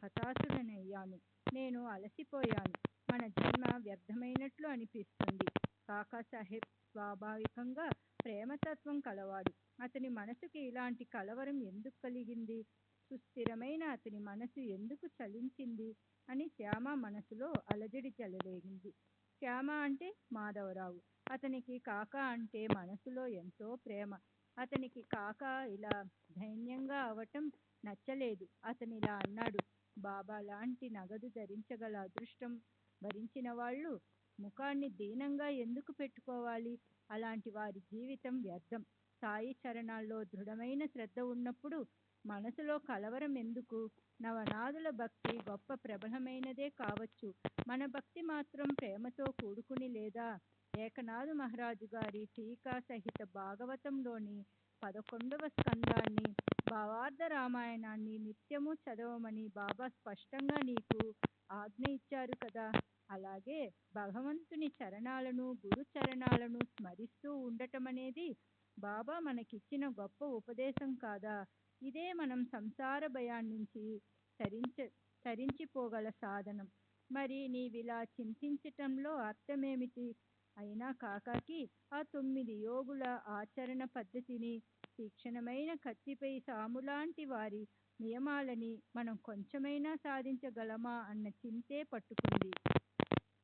హతాశుడనయ్యాను. నేను అలసిపోయాను. మన జన్మ వ్యర్థమైనట్లు అనిపిస్తుంది. కాకాసాహెబ్ స్వాభావికంగా ప్రేమతత్వం కలవాడు. అతని మనసుకి ఇలాంటి కలవరం ఎందుకు కలిగింది? సుస్థిరమైన అతని మనసు ఎందుకు చలించింది అని శ్యామ మనసులో అలజడి చెలరేగింది. శ్యామ అంటే మాధవరావు. అతనికి కాకా అంటే మనసులో ఎంతో ప్రేమ. అతనికి కాకా ఇలా దైన్యంగా అవటం నచ్చలేదు. అతనిలా అన్నాడు. బాబా లాంటి నగదు ధరించగల అదృష్టం భరించిన వాళ్ళు ముఖాన్ని దీనంగా ఎందుకు పెట్టుకోవాలి? అలాంటి వారి జీవితం వ్యర్థం. సాయి చరణాల్లో దృఢమైన శ్రద్ధ ఉన్నప్పుడు మనసులో కలవరం ఎందుకు? నవనాథుల భక్తి గొప్ప ప్రబలమైనదే కావచ్చు. మన భక్తి మాత్రం ప్రేమతో కూడుకుని లేదా? ఏకనాథు మహారాజు గారి టీకా సహిత భాగవతంలోని 11వ స్కందాన్ని భావార్థ రామాయణాన్ని నిత్యము చదవమని బాబా స్పష్టంగా నీకు ఆజ్ఞ ఇచ్చారు కదా. అలాగే భగవంతుని చరణాలను గురు చరణాలను స్మరిస్తూ ఉండటమనేది బాబా మనకిచ్చిన గొప్ప ఉపదేశం కాదా? ఇదే మనం సంసార భయాన్నించి తరించిపోగల సాధనం. మరి నీవిలా చింతించటంలో అర్థమేమిటి? అయినా కాకాకి ఆ 9 యోగుల ఆచరణ పద్ధతిని, తీక్షణమైన కత్తిపై సాములాంటి వారి నియమాలని మనం కొంచెమైనా సాధించగలమా అన్న చింతే పట్టుకుంది.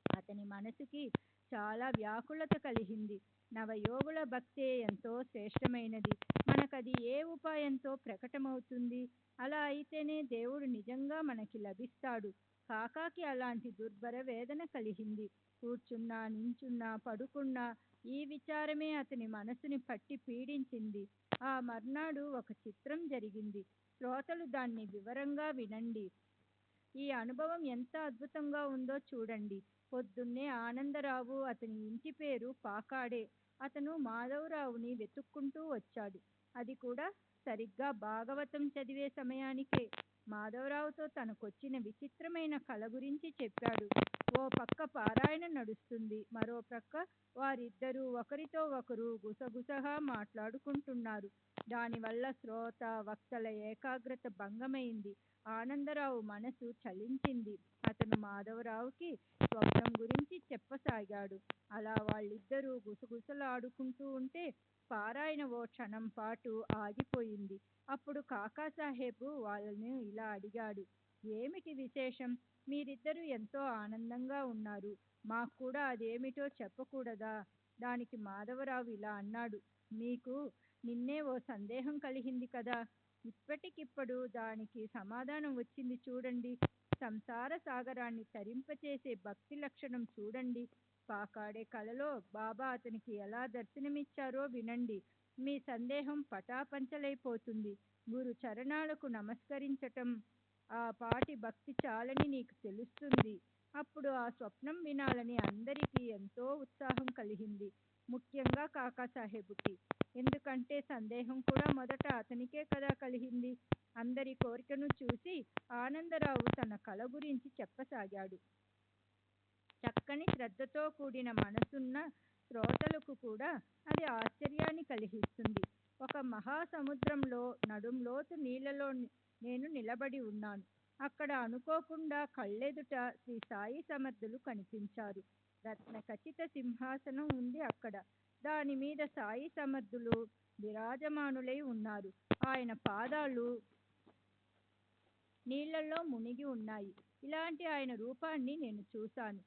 అతని మనసుకి చాలా వ్యాకులత కలిగింది. నవయోగుల భక్తే ఎంతో శ్రేష్టమైనది. మనకది ఏ ఉపాయంతో ప్రకటమవుతుంది? అలా అయితేనే దేవుడు నిజంగా మనకి లభిస్తాడు. కాకాకి అలాంటి దుర్భర వేదన కలిగింది. కూర్చున్నా నించున్నా పడుకున్నా ఈ విచారమే అతని మనసుని పట్టి పీడించింది. ఆ మర్నాడు ఒక చిత్రం జరిగింది. శ్రోతలు దాన్ని వివరంగా వినండి. ఈ అనుభవం ఎంత అద్భుతంగా ఉందో చూడండి. పొద్దున్నే ఆనందరావు, అతని ఇంటి పేరు పాకాడే, అతను మాధవరావుని వెతుక్కుంటూ వచ్చాడు. అది కూడా సరిగ్గా భాగవతం చదివే సమయానికే. మాధవరావుతో తనకొచ్చిన విచిత్రమైన కళ గురించి చెప్పాడు. ఓ పక్క పారాయణ నడుస్తుంది, మరో ప్రక్క వారిద్దరూ ఒకరితో ఒకరు గుసగుసగా మాట్లాడుకుంటున్నారు. దానివల్ల శ్రోత వక్తల ఏకాగ్రత భంగమైంది. ఆనందరావు మనసు చలించింది. అతను మాధవరావుకి స్వప్నం గురించి చెప్పసాగాడు. అలా వాళ్ళిద్దరూ గుసగుసలాడుకుంటూ ఉంటే పారాయణ ఓ క్షణం పాటు ఆగిపోయింది. అప్పుడు కాకాసాహెబు వాళ్ళని ఇలా అడిగాడు, ఏమిటి విశేషం? మీరిద్దరూ ఎంతో ఆనందంగా ఉన్నారు. మాకు కూడా అదేమిటో చెప్పకూడదా? దానికి మాధవరావు ఇలా అన్నాడు, మీకు నిన్నే ఓ సందేహం కలిగింది కదా, ఇప్పటికిప్పుడు దానికి సమాధానం వచ్చింది చూడండి. సంసార సాగరాన్ని తరింపచేసే భక్తి లక్షణం చూడండి. పాకాడే కలలో బాబా అతనికి ఎలా దర్శనమిచ్చారో వినండి. మీ సందేహం పటాపంచలైపోతుంది. గురు చరణాలకు నమస్కరించటం ఆ పాటి భక్తి చాలని నీకు తెలుస్తుంది. అప్పుడు ఆ స్వప్నం వినాలని అందరికీ ఎంతో ఉత్సాహం కలిగింది, ముఖ్యంగా కాకాసాహెబుకి. ఎందుకంటే సందేహం కూడా మొదట అతనికే కదా కలిగింది. అందరి కోరికను చూసి ఆనందరావు తన కళ గురించి చెప్పసాగాడు. చక్కని శ్రద్ధతో కూడిన మనసున్న శ్రోతలకు కూడా అది ఆశ్చర్యాన్ని కలిగిస్తుంది. ఒక మహాసముద్రంలో నడుంలోతు నీళ్లలో నేను నిలబడి ఉన్నాను. అక్కడ అనుకోకుండా కళ్ళెదుట శ్రీ సాయి సమర్థులు కనిపించారు. రత్న ఖచిత సింహాసనం ఉంది అక్కడ. దాని మీద సాయి సమర్థులు విరాజమానులై ఉన్నారు. ఆయన పాదాలు నీళ్లలో మునిగి ఉన్నాయి. ఇలాంటి ఆయన రూపాన్ని నేను చూశాను.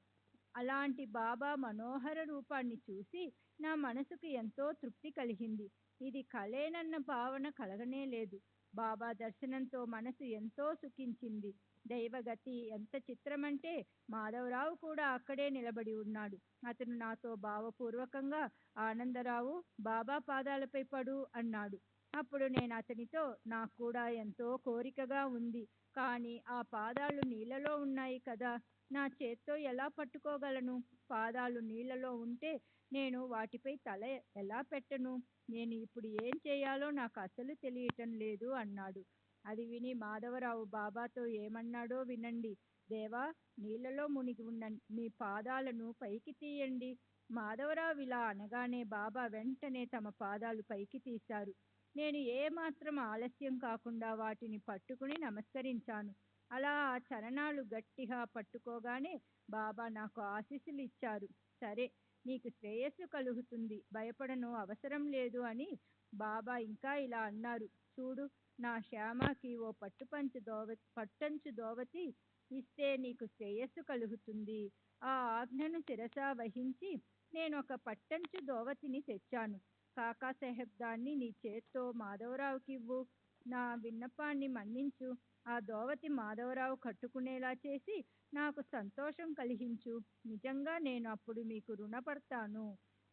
అలాంటి బాబా మనోహర రూపాన్ని చూసి నా మనసుకు ఎంతో తృప్తి కలిగింది. ఇది కలేనన్న భావన కలగనే లేదు. బాబా దర్శనంతో మనసు ఎంతో సుఖించింది. దైవగతి ఎంత చిత్రమంటే మాధవరావు కూడా అక్కడే నిలబడి ఉన్నాడు. అతను నాతో భావపూర్వకంగా, ఆనందరావు బాబా పాదాలపై పడు అన్నాడు. అప్పుడు నేను అతనితో, నాకు కూడా ఎంతో కోరికగా ఉంది, కానీ ఆ పాదాలు నీళ్లలో ఉన్నాయి కదా, నా చేత్తో ఎలా పట్టుకోగలను? పాదాలు నీళ్లలో ఉంటే నేను వాటిపై తల ఎలా పెట్టను? నేను ఇప్పుడు ఏం చేయాలో నాకు అసలు తెలియటం లేదు అన్నాడు. అది విని మాధవరావు బాబాతో ఏమన్నాడో వినండి. దేవా, నీళ్లలో మునిగి ఉన్న మీ పాదాలను పైకి తీయండి. మాధవరావు ఇలా అనగానే బాబా వెంటనే తమ పాదాలు పైకి తీశారు. నేను ఏమాత్రం ఆలస్యం కాకుండా వాటిని పట్టుకుని నమస్కరించాను. అలా ఆ చరణాలు గట్టిగా పట్టుకోగానే బాబా నాకు ఆశీస్సులు ఇచ్చారు. సరే, నీకు శ్రేయస్సు కలుగుతుంది, భయపడను అవసరం లేదు అని బాబా ఇంకా ఇలా అన్నారు. చూడు, నా శ్యామకి ఓ పట్టంచు దోవతి ఇస్తే నీకు శ్రేయస్సు కలుగుతుంది. ఆ ఆజ్ఞను శిరసా వహించి నేను ఒక పట్టంచు దోవతిని తెచ్చాను. కాకాసాహెబ్ దాన్ని నీ చేత్తో మాధవరావుకి ఇవ్వు. నా విన్నపాన్ని మన్నించు. ఆ దోవతి మాధవరావు కట్టుకునేలా చేసి నాకు సంతోషం కలిగించు. నిజంగా నేను అప్పుడు మీకు రుణపడతాను.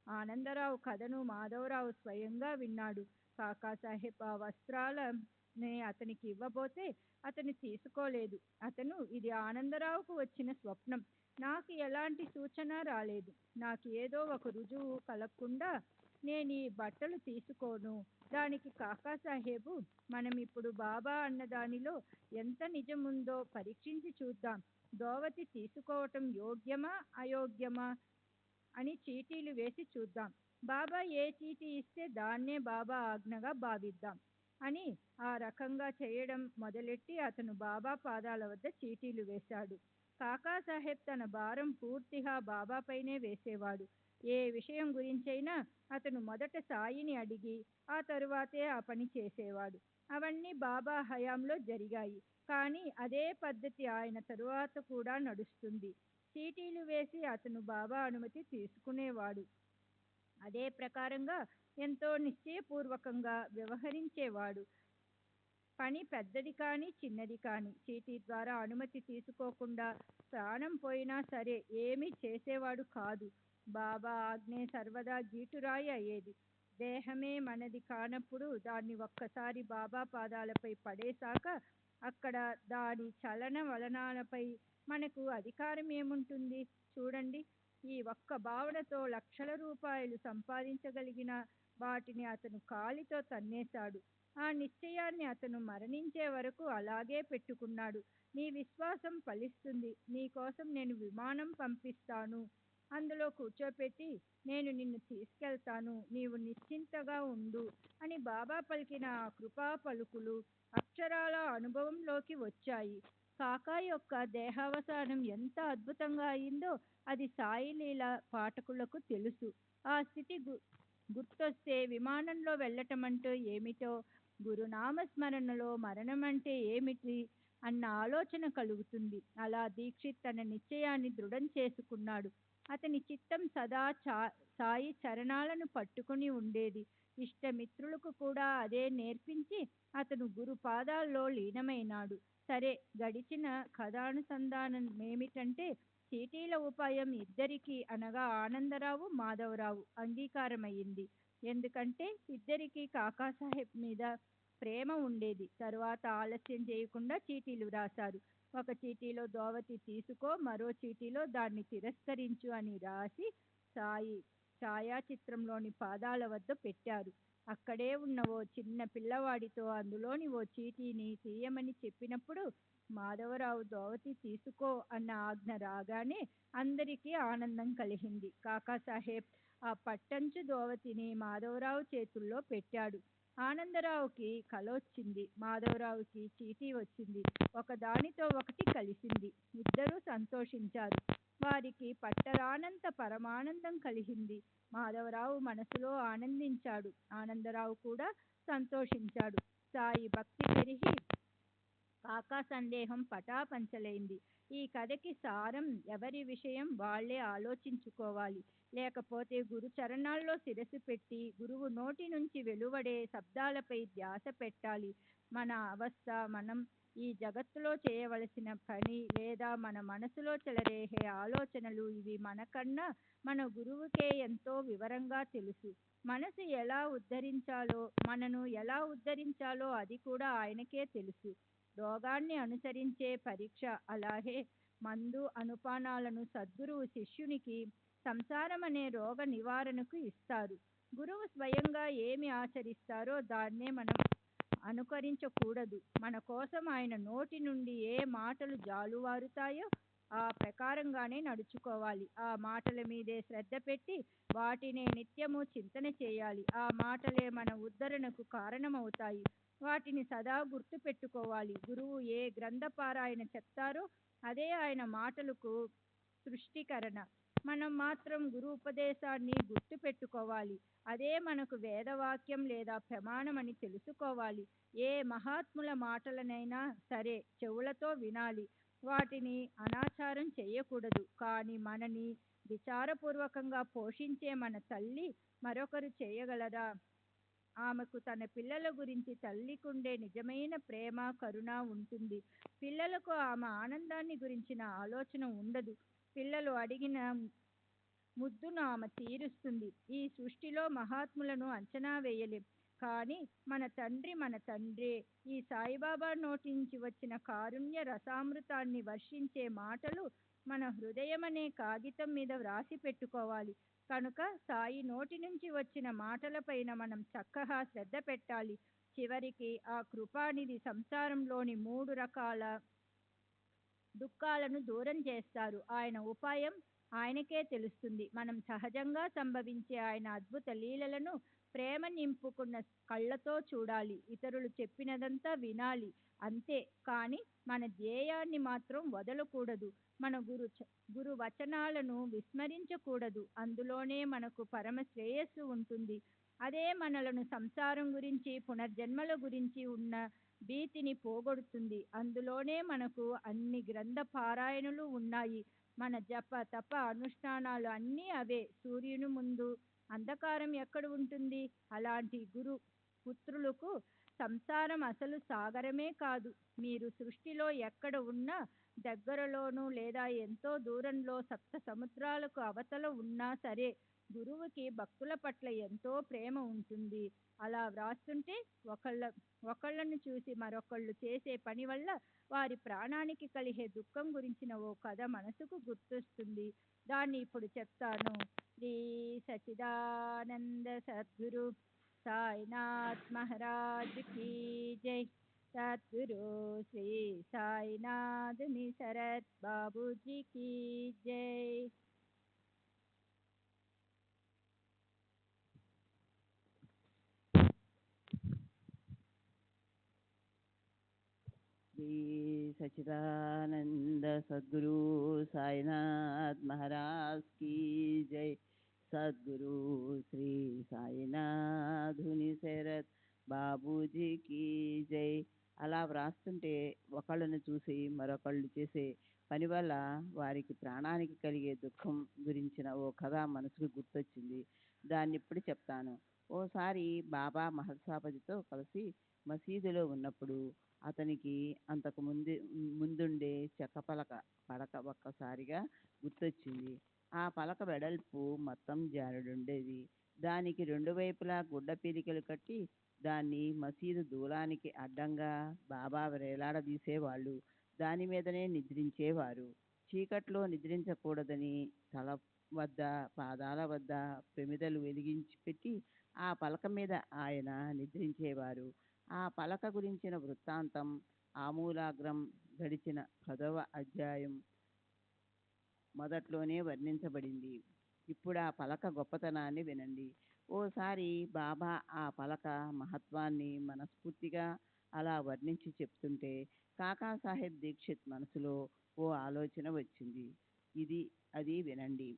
ఆనందరావు కథను మాధవరావు స్వయంగా విన్నాడు. కాకాసాహెబ్ ఆ వస్త్రాలని అతనికి ఇవ్వబోతే అతను తీసుకోలేదు. అతను, ఇది ఆనందరావుకు వచ్చిన స్వప్నం, నాకు ఎలాంటి సూచన రాలేదు. నాకు ఏదో ఒక రుజువు కలగకుండా నేను ఈ బట్టలు తీసుకోను. దానికి కాకాసాహెబు, మనం ఇప్పుడు బాబా అన్న దానిలో ఎంత నిజముందో పరీక్షించి చూద్దాం. దోవతి తీసుకోవటం యోగ్యమా అయోగ్యమా అని చీటీలు వేసి చూద్దాం. బాబా ఏ చీటీ ఇస్తే దాన్నే బాబా ఆజ్ఞగా భావిద్దాం అని ఆ రకంగా చేయడం మొదలెట్టి అతను బాబా పాదాల వద్ద చీటీలు వేశాడు. కాకాసాహెబ్ తన భారం పూర్తిగా బాబాపైనే వేసేవాడు. ఏ విషయం గురించైనా అతను మొదట సాయిని అడిగి ఆ తరువాతే ఆ పని చేసేవాడు. అవన్నీ బాబా హయాంలో జరిగాయి. కానీ అదే పద్ధతి ఆయన తరువాత కూడా నడుస్తుంది. చీటీలు వేసి అతను బాబా అనుమతి తీసుకునేవాడు. అదే ప్రకారంగా ఎంతో నిశ్చయపూర్వకంగా వ్యవహరించేవాడు. పని పెద్దది కానీ చిన్నది కానీ చీటీ ద్వారా అనుమతి తీసుకోకుండా ప్రాణం పోయినా సరే ఏమీ చేసేవాడు కాదు. బాబా ఆజ్ఞే సర్వదా గీటురాయి అయ్యేది. దేహమే మనది కానప్పుడు దాన్ని ఒక్కసారి బాబా పాదాలపై పడేశాక అక్కడ దాని చలన వలనాలపై మనకు అధికారం ఏముంటుంది? చూడండి, ఈ ఒక్క భావనతో లక్షల రూపాయలు సంపాదించగలిగిన వాటిని అతను కాలితో తన్నేశాడు. ఆ నిశ్చయాన్ని అతను మరణించే వరకు అలాగే పెట్టుకున్నాడు. నీ విశ్వాసం ఫలిస్తుంది. నీ కోసం నేను విమానం పంపిస్తాను. అందులో కూర్చోపెట్టి నేను నిన్ను తీసుకెళ్తాను. నీవు నిశ్చింతగా ఉండు అని బాబా పలికిన ఆ కృపా పలుకులు అక్షరాల అనుభవంలోకి వచ్చాయి. కాకా యొక్క దేహావసానం ఎంత అద్భుతంగా అయిందో అది సాయిలీల పాఠకులకు తెలుసు. ఆ స్థితి గుర్తొస్తే విమానంలో వెళ్ళటం అంటే ఏమిటో, గురునామస్మరణలో మరణం అంటే ఏమిటి అన్న ఆలోచన కలుగుతుంది. అలా దీక్షిత్ తన నిశ్చయాన్ని దృఢం చేసుకున్నాడు. అతని చిత్తం సదా సాయి చరణాలను పట్టుకుని ఉండేది. ఇష్టమిత్రులకు కూడా అదే నేర్పించి అతను గురు పాదాల్లో లీనమైనాడు. సరే, గడిచిన కథానుసంధానం ఏమిటంటే చీటీల ఉపాయం ఇద్దరికీ, అనగా ఆనందరావు, మాధవరావు అంగీకారమయ్యింది. ఎందుకంటే ఇద్దరికీ కాకాసాహెబ్ మీద ప్రేమ ఉండేది. తరువాత ఆలస్యం చేయకుండా చీటీలు వ్రాశారు. ఒక చీటీలో దోవతి తీసుకో, మరో చీటీలో దాన్ని తిరస్కరించు అని రాసి సాయి ఛాయాచిత్రంలోని పాదాల వద్ద పెట్టారు. అక్కడే ఉన్న ఓ చిన్న పిల్లవాడితో అందులోని ఓ చీటీని తీయమని చెప్పినప్పుడు మాధవరావు దోవతి తీసుకో అన్న ఆజ్ఞ రాగానే అందరికీ ఆనందం కలిగింది. కాకాసాహెబ్ ఆ పట్టంచు దోవతిని మాధవరావు చేతుల్లో పెట్టాడు. ఆనందరావుకి కలొచ్చింది. మాధవరావుకి చీటీ వచ్చింది. ఒకదానితో ఒకటి కలిసింది. ఇద్దరూ సంతోషించారు. వారికి పట్టరానంత పరమానందం కలిగింది. మాధవరావు మనసులో ఆనందించాడు. ఆనందరావు కూడా సంతోషించాడు. సాయి భక్తి పెరిగి కాకా సందేహం పటాపంచలైంది. ఈ కథకి సారం ఎవరి విషయం వాళ్లే ఆలోచించుకోవాలి. లేకపోతే గురు చరణాల్లో శిరస్సు పెట్టి గురువు నోటి నుంచి వెలువడే శబ్దాలపై ధ్యాస పెట్టాలి. మన అవస్థ, మనం ఈ జగత్తులో చేయవలసిన పని, లేదా మన మనసులో చెలరేగే ఆలోచనలు, ఇవి మనకన్నా మన గురువుకే ఎంతో వివరంగా తెలుసు. మనసు ఎలా ఉద్ధరించాలో, మనను ఎలా ఉద్ధరించాలో అది కూడా ఆయనకే తెలుసు. రోగాన్ని అనుసరించే పరీక్ష. అలాగే మందు అనుపానాలను సద్గురువు శిష్యునికి సంసారం అనే రోగ నివారణకు ఇస్తారు. గురువు స్వయంగా ఏమి ఆచరిస్తారో దాన్నే మనం అనుకరించకూడదు. మన కోసం ఆయన నోటి నుండి ఏ మాటలు జాలువారుతాయో ఆ ప్రకారంగానే నడుచుకోవాలి. ఆ మాటల మీదే శ్రద్ధ పెట్టి వాటినే నిత్యము చింతన చేయాలి. ఆ మాటలే మన ఉద్ధరణకు కారణమవుతాయి. వాటిని సదా గుర్తు పెట్టుకోవాలి. గురువు ఏ గ్రంథ పారాయణ చెప్తారో అదే ఆయన మాటలకు సృష్టికరణ. మనం మాత్రం గురు ఉపదేశాన్ని గుర్తు పెట్టుకోవాలి. అదే మనకు వేదవాక్యం లేదా ప్రమాణం అని తెలుసుకోవాలి. ఏ మహాత్ముల మాటలనైనా సరే చెవులతో వినాలి. వాటిని అనాచారం చేయకూడదు. కానీ మనని విచారపూర్వకంగా పోషించే మన తల్లి మరొకరు చేయగలరా? ఆమెకు తన పిల్లల గురించి తల్లికుండే నిజమైన ప్రేమ, కరుణ ఉంటుంది. పిల్లలకు ఆమె ఆనందాన్ని గురించిన ఆలోచన ఉండదు. పిల్లలు అడిగిన ముద్దును ఆమె తీరుస్తుంది. ఈ సృష్టిలో మహాత్ములను అంచనా వేయలేం. కానీ మన తండ్రే. ఈ సాయిబాబా నోటి నుంచి వచ్చిన కారుణ్య రసామృతాన్ని వర్షించే మాటలు మన హృదయమనే కాగితం మీద వ్రాసి పెట్టుకోవాలి. కనుక సాయి నోటి నుంచి వచ్చిన మాటలపైన మనం చక్కగా శ్రద్ధ పెట్టాలి. చివరికి ఆ కృపానిధి సంసారంలోని 3 రకాల దుఃఖాలను దూరం చేస్తారు. ఆయన ఉపాయం ఆయనకే తెలుస్తుంది. మనం సహజంగా సంభవించే ఆయన అద్భుత లీలలను ప్రేమ నింపుకున్న కళ్ళతో చూడాలి. ఇతరులు చెప్పినదంతా వినాలి, అంతే. కానీ మన ధ్యేయాన్ని మాత్రం వదలకూడదు. మన గురు వచనాలను విస్మరించకూడదు. అందులోనే మనకు పరమ శ్రేయస్సు ఉంటుంది. అదే మనలను సంసారం గురించి, పునర్జన్మల గురించి ఉన్న భీతిని పోగొడుతుంది. అందులోనే మనకు అన్ని గ్రంథ పారాయణలు ఉన్నాయి. మన జప తప అనుష్ఠానాలు అన్నీ అవే. సూర్యుని ముందు అంధకారం ఎక్కడ ఉంటుంది? అలాంటి గురు పుత్రులకు సంసారం అసలు సాగరమే కాదు. మీరు సృష్టిలో ఎక్కడ ఉన్నా, దగ్గరలోనూ లేదా ఎంతో దూరంలో, సప్త సముద్రాలకు అవతల ఉన్నా సరే, గురువుకి భక్తుల పట్ల ఎంతో ప్రేమ ఉంటుంది. అలా వ్రాస్తుంటే ఒకళ్ళను చూసి మరొకళ్ళు చేసే పని వల్ల వారి ప్రాణానికి కలిగే దుఃఖం గురించిన ఓ కథ మనసుకు గుర్తొస్తుంది. దాన్ని ఇప్పుడు చెప్తాను. శ్రీ సచిదానంద సద్గురు సాయినాథ్ మహారాజ్ కీ జై. సద్గురు శ్రీ సాయినాథ్ నిసరత్ బాబూజీ కీ జై. శ్రీ సచిదానంద సద్గురు సాయినాథ్ మహారాజ్ కీ జై. సద్గురు శ్రీ సాయినాథుని శరత్ బాబూజీ కీ జై. అలా వ్రాస్తుంటే ఒకళ్ళను చూసి మరొకళ్ళు చేసే పని వల్ల వారికి ప్రాణానికి కలిగే దుఃఖం గురించిన ఓ కథ మనసుకు గుర్తొచ్చింది. దాన్ని ఇప్పుడు చెప్తాను. ఓసారి బాబా మహల్సాపతితో కలిసి మసీదులో ఉన్నప్పుడు అతనికి అంతకు ముందుండే చెక్క పడక ఒక్కసారిగా గుర్తొచ్చింది. ఆ పలక వెడల్పు మొత్తం జారుడుండేది. దానికి రెండు వైపులా గుడ్డ పీలికలు కట్టి దాన్ని మసీదు దూలానికి అడ్డంగా బాబా వేలాడదీసేవాళ్ళు. దాని మీదనే నిద్రించేవారు. చీకట్లో నిద్రించకూడదని తల వద్ద పాదాల వద్ద ప్రమిదలు వెలిగించి పెట్టి ఆ పలక మీద ఆయన నిద్రించేవారు. ఆ పలక గురించిన వృత్తాంతం ఆమూలాగ్రం గడిచిన 10వ అధ్యాయం మొదట్లోనే వర్ణించబడింది. ఇప్పుడు ఆ పలక గొప్పతనాన్ని వినండి. ఓసారి బాబా ఆ పలక మహత్వాన్ని మనస్ఫూర్తిగా అలా వర్ణించి చెప్తుంటే కాకాసాహెబ్ దీక్షిత్ మనసులో ఓ ఆలోచన వచ్చింది. అది వినండి.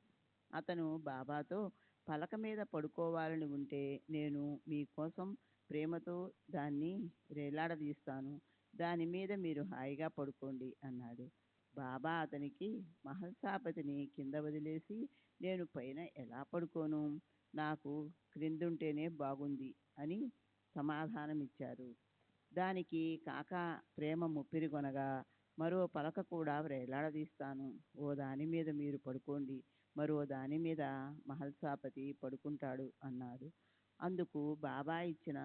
అతను బాబాతో, పలక మీద పడుకోవాలని ఉంటే నేను మీకోసం ప్రేమతో దాన్ని వేలాడదీస్తాను. దాని మీద మీరు హాయిగా పడుకోండి అన్నాడు. బాబా అతనికి మహల్సాపతిని కింద వదిలేసి నేను పైన ఎలా పడుకోను, నాకు క్రిందుంటేనే బాగుంది అని సమాధానమిచ్చారు. దానికి కాకా ప్రేమ ముప్పిరిగొనగా మరో పలక కూడా వేలాడదీస్తాను. ఓ దాని మీద మీరు పడుకోండి, మరో దాని మీద మహల్సాపతి పడుకుంటాడు అన్నాడు. అందుకు బాబా ఇచ్చిన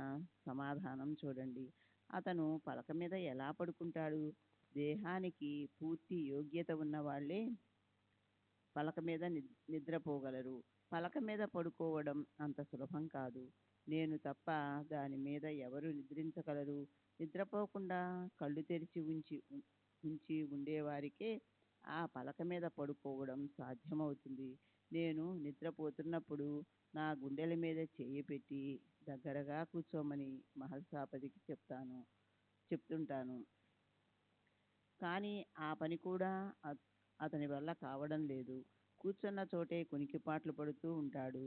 సమాధానం చూడండి. అతను పలక మీద ఎలా పడుకుంటాడు? దేహానికి పూర్తి యోగ్యత ఉన్న వాళ్ళే పలక మీద నిద్రపోగలరు. పలక మీద పడుకోవడం అంత సులభం కాదు. నేను తప్ప దాని మీద ఎవరు నిద్రించగలరు? నిద్రపోకుండా కళ్ళు తెరిచి ఉంచి ఉండేవారికే ఆ పలక మీద పడుకోవడం సాధ్యమవుతుంది. నేను నిద్రపోతున్నప్పుడు నా గుండెల మీద చేయి పెట్టి దగ్గరగా కూర్చోమని మహల్సాపతికి చెప్తుంటాను. కానీ ఆ పని కూడా అతని వల్ల కావడం లేదు. కూర్చున్న చోటే కునికిపాట్లు పడుతూ ఉంటాడు.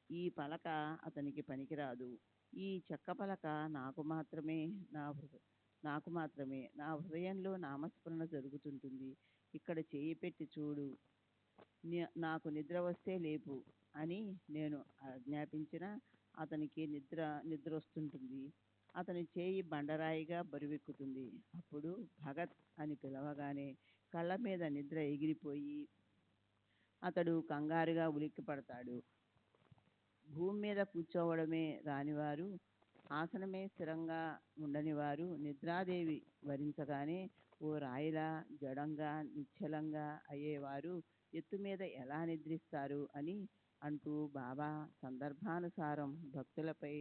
ఈ పలక అతనికి పనికిరాదు. ఈ చెక్క పలక నాకు మాత్రమే నా హృదయంలో నామస్మరణ జరుగుతుంటుంది. ఇక్కడ చేయి పెట్టి చూడు, నాకు నిద్ర వస్తే లేపు అని నేను ఆజ్ఞాపించినా అతనికి నిద్ర వస్తుంటుంది. అతని చేయి బండరాయిగా బరువెక్కుతుంది. అప్పుడు భగత్ అని పిలవగానే కళ్ళ మీద నిద్ర ఎగిరిపోయి అతడు కంగారుగా ఉలిక్కి పడతాడు. భూమి మీద కూర్చోవడమే రానివారు, ఆసనమే స్థిరంగా ఉండనివారు నిద్రాదేవి వరించగానే ఓ రాయిలా జడంగా నిశ్చలంగా అయ్యేవారు ఎత్తు మీద ఎలా నిద్రిస్తారు అని అంటూ బాబా సందర్భానుసారం భక్తులపై